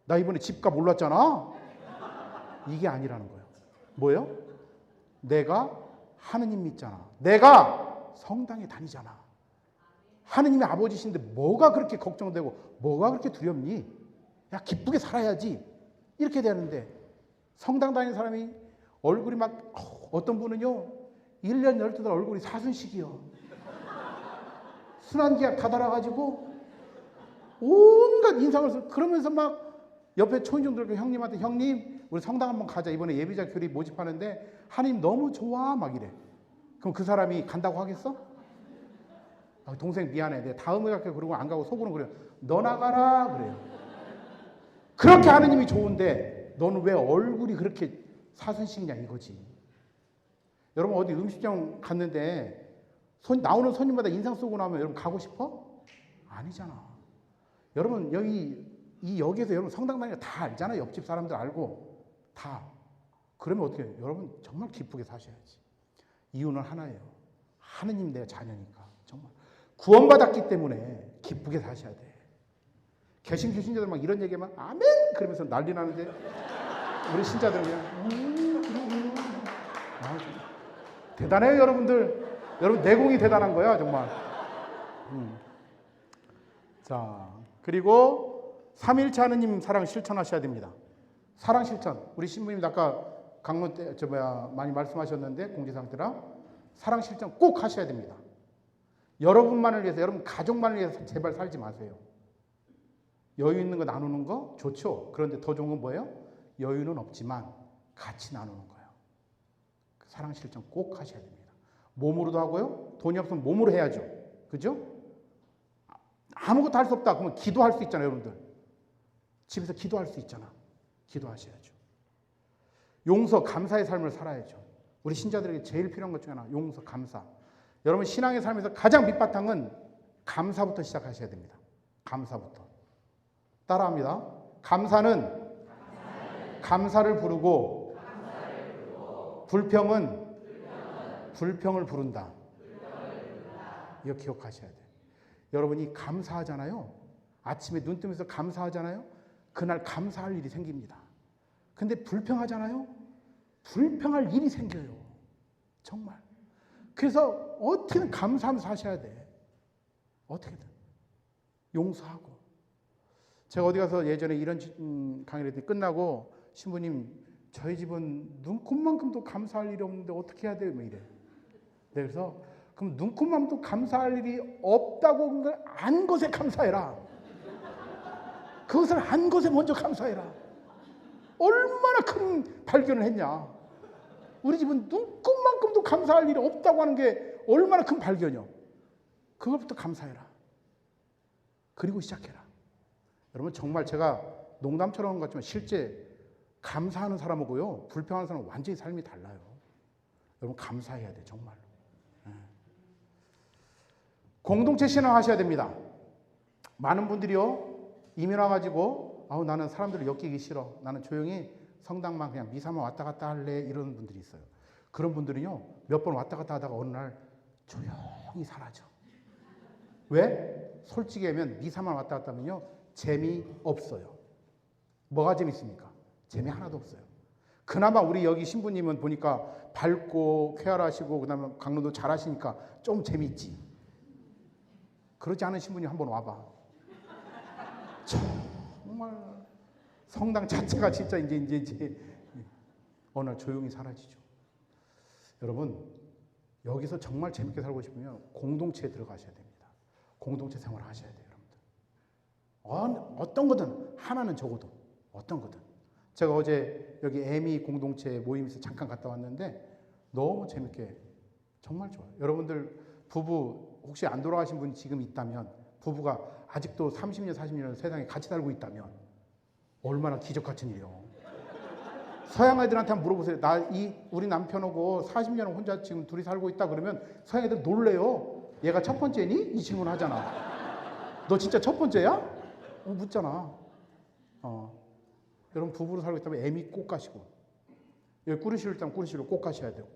Speaker 1: 나 이번에 집값 올랐잖아. 이게 아니라는 거예요. 뭐예요? 내가 하느님 믿잖아. 내가 성당에 다니잖아. 하느님의 아버지신데 뭐가 그렇게 걱정되고 뭐가 그렇게 두렵니? 야 기쁘게 살아야지. 이렇게 되는데 성당 다니는 사람이 얼굴이 막 어떤 분은요 1년 12달 얼굴이 사순식이요. 순환기약 다 달아가지고 온갖 인상을 그러면서 막 옆에 초인종들 형님한테 형님 우리 성당 한번 가자. 이번에 예비자 교리 모집하는데 하느님 너무 좋아 막 이래. 그럼 그 사람이 간다고 하겠어? 동생 미안해. 내가 다음에 갈게. 그러고 안 가고 속으로 그래요. 너 나가라 그래요. 그렇게 하느님이 좋은데 너는 왜 얼굴이 그렇게 사순식이냐 이거지. 여러분 어디 음식점 갔는데 나오는 손님마다 인상 쓰고 나오면 여러분 가고 싶어? 아니잖아. 여러분 여기 이 역에서 여러분 성당 다니는 거 다 알잖아요. 옆집 사람들 알고 다. 그러면 어떻게 해요? 여러분 정말 기쁘게 사셔야지. 이유는 하나예요. 하느님 내 자녀니까. 정말 구원받았기 때문에 기쁘게 사셔야 돼. 개신 교신자들 막 이런 얘기하면 아멘 그러면서 난리 나는데 우리 신자들은 그냥 대단해요 여러분들. 여러분 내공이 대단한 거야 정말. 자 그리고 3일차 하느님 사랑 실천하셔야 됩니다. 사랑 실천. 우리 신부님 아까 강론 때 많이 말씀하셨는데 공지상 때랑 사랑 실천 꼭 하셔야 됩니다. 여러분만을 위해서, 여러분 가족만을 위해서 제발 살지 마세요. 여유 있는 거 나누는 거 좋죠. 그런데 더 좋은 건 뭐예요? 여유는 없지만 같이 나누는 거예요. 사랑 실천 꼭 하셔야 됩니다. 몸으로도 하고요. 돈이 없으면 몸으로 해야죠. 그죠? 아무것도 할 수 없다. 그러면 기도할 수 있잖아요, 여러분들. 집에서 기도할 수 있잖아. 기도하셔야죠. 용서, 감사의 삶을 살아야죠. 우리 신자들에게 제일 필요한 것 중에 하나, 용서, 감사. 여러분 신앙의 삶에서 가장 밑바탕은 감사부터 시작하셔야 됩니다. 감사부터. 따라합니다. 감사는 감사를 부르고 불평은 불평을 부른다. 이거 기억하셔야 돼요. 여러분이 감사하잖아요. 아침에 눈 뜨면서 감사하잖아요. 그날 감사할 일이 생깁니다. 근데 불평하잖아요. 불평할 일이 생겨요. 정말. 그래서 어떻게든 감사하면서 사셔야 돼. 어떻게든. 용서하고. 제가 어디 가서 예전에 이런 강의를 했더니 끝나고 신부님 저희 집은 눈곱만큼도 감사할 일이 없는데 어떻게 해야 돼요? 뭐 이래. 그래서 그럼 눈곱만큼도 감사할 일이 없다고 걸 안 것에 감사해라. 그것을 안 것에 먼저 감사해라. 얼마나 큰 발견을 했냐. 우리 집은 눈곱만큼도 감사할 일이 없다고 하는 게 얼마나 큰 발견이요. 그것부터 감사해라. 그리고 시작해라. 여러분 정말 제가 농담처럼 한 것 같지만 실제 감사하는 사람하고요 불평하는 사람은 완전히 삶이 달라요. 여러분 감사해야 돼 정말로. 공동체 신앙 하셔야 됩니다. 많은 분들이요 이민 와가지고 나는 사람들을 엮이기 싫어. 나는 조용히 성당만 그냥 미사만 왔다 갔다 할래. 이런 분들이 있어요. 그런 분들은요 몇 번 왔다 갔다 하다가 어느 날 조용히 사라져. 왜? 솔직히 하면 미사만 왔다 갔다 하면요 재미없어요. 뭐가 재밌습니까? 재미 하나도 없어요. 그나마 우리 여기 신부님은 보니까 밝고 쾌활하시고 그다음에 강론도 잘하시니까 좀 재미있지. 그렇지 않은 신부님 한번 와봐. 정말 성당 자체가 진짜 이제 어느 날 조용히 사라지죠. 여러분 여기서 정말 재밌게 살고 싶으면 공동체에 들어가셔야 됩니다. 공동체 생활을 하셔야 돼요. 여러분들. 어떤 거든 하나는 적어도 어떤 거든. 제가 어제 여기 에미 공동체 모임에서 잠깐 갔다 왔는데 너무 재밌게 정말 좋아요. 여러분들 부부 혹시 안 돌아가신 분이 지금 있다면 부부가 아직도 30년 40년 세상에 같이 살고 있다면 얼마나 기적 같은 일이에요. 서양 애들한테 한번 물어보세요. 우리 남편하고 40년 혼자 지금 둘이 살고 있다 그러면 서양 애들 놀래요. 얘가 첫 번째니? 이 친구는 하잖아. 너 진짜 첫 번째야? 묻잖아. 여러분 부부로 살고 있다면 애미 꼭 가시고 여기 꾸르시로 있다면 꾸르시로 꼭 가셔야 되고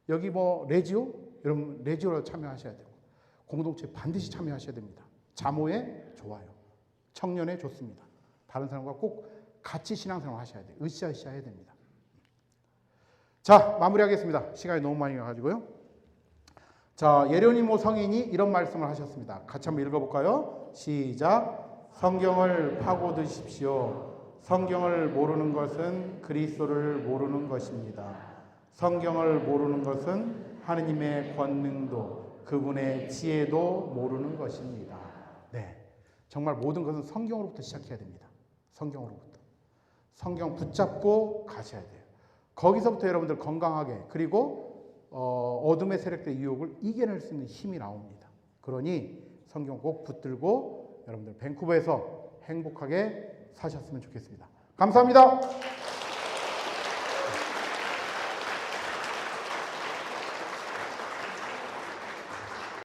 Speaker 1: 여기 뭐 레지오? 여러분 레지오로 참여하셔야 되고 공동체 반드시 참여하셔야 됩니다. 자모에 좋아요. 청년에 좋습니다. 다른 사람과 꼭 같이 신앙생활 하셔야 돼요. 으쌰으쌰 해야 됩니다. 자 마무리하겠습니다. 시간이 너무 많이 가가지고요. 자 예레오니모 성인이 이런 말씀을 하셨습니다. 같이 한번 읽어볼까요? 시작. 성경을 파고드십시오. 성경을 모르는 것은 그리스도를 모르는 것입니다. 성경을 모르는 것은 하느님의 권능도 그분의 지혜도 모르는 것입니다. 네, 정말 모든 것은 성경으로부터 시작해야 됩니다. 성경으로부터. 성경 붙잡고 가셔야 돼요. 거기서부터 여러분들 건강하게 그리고 어둠의 세력들의 유혹을 이겨낼 수 있는 힘이 나옵니다. 그러니 성경 꼭 붙들고 여러분들 밴쿠버에서 행복하게 사셨으면 좋겠습니다. 감사합니다.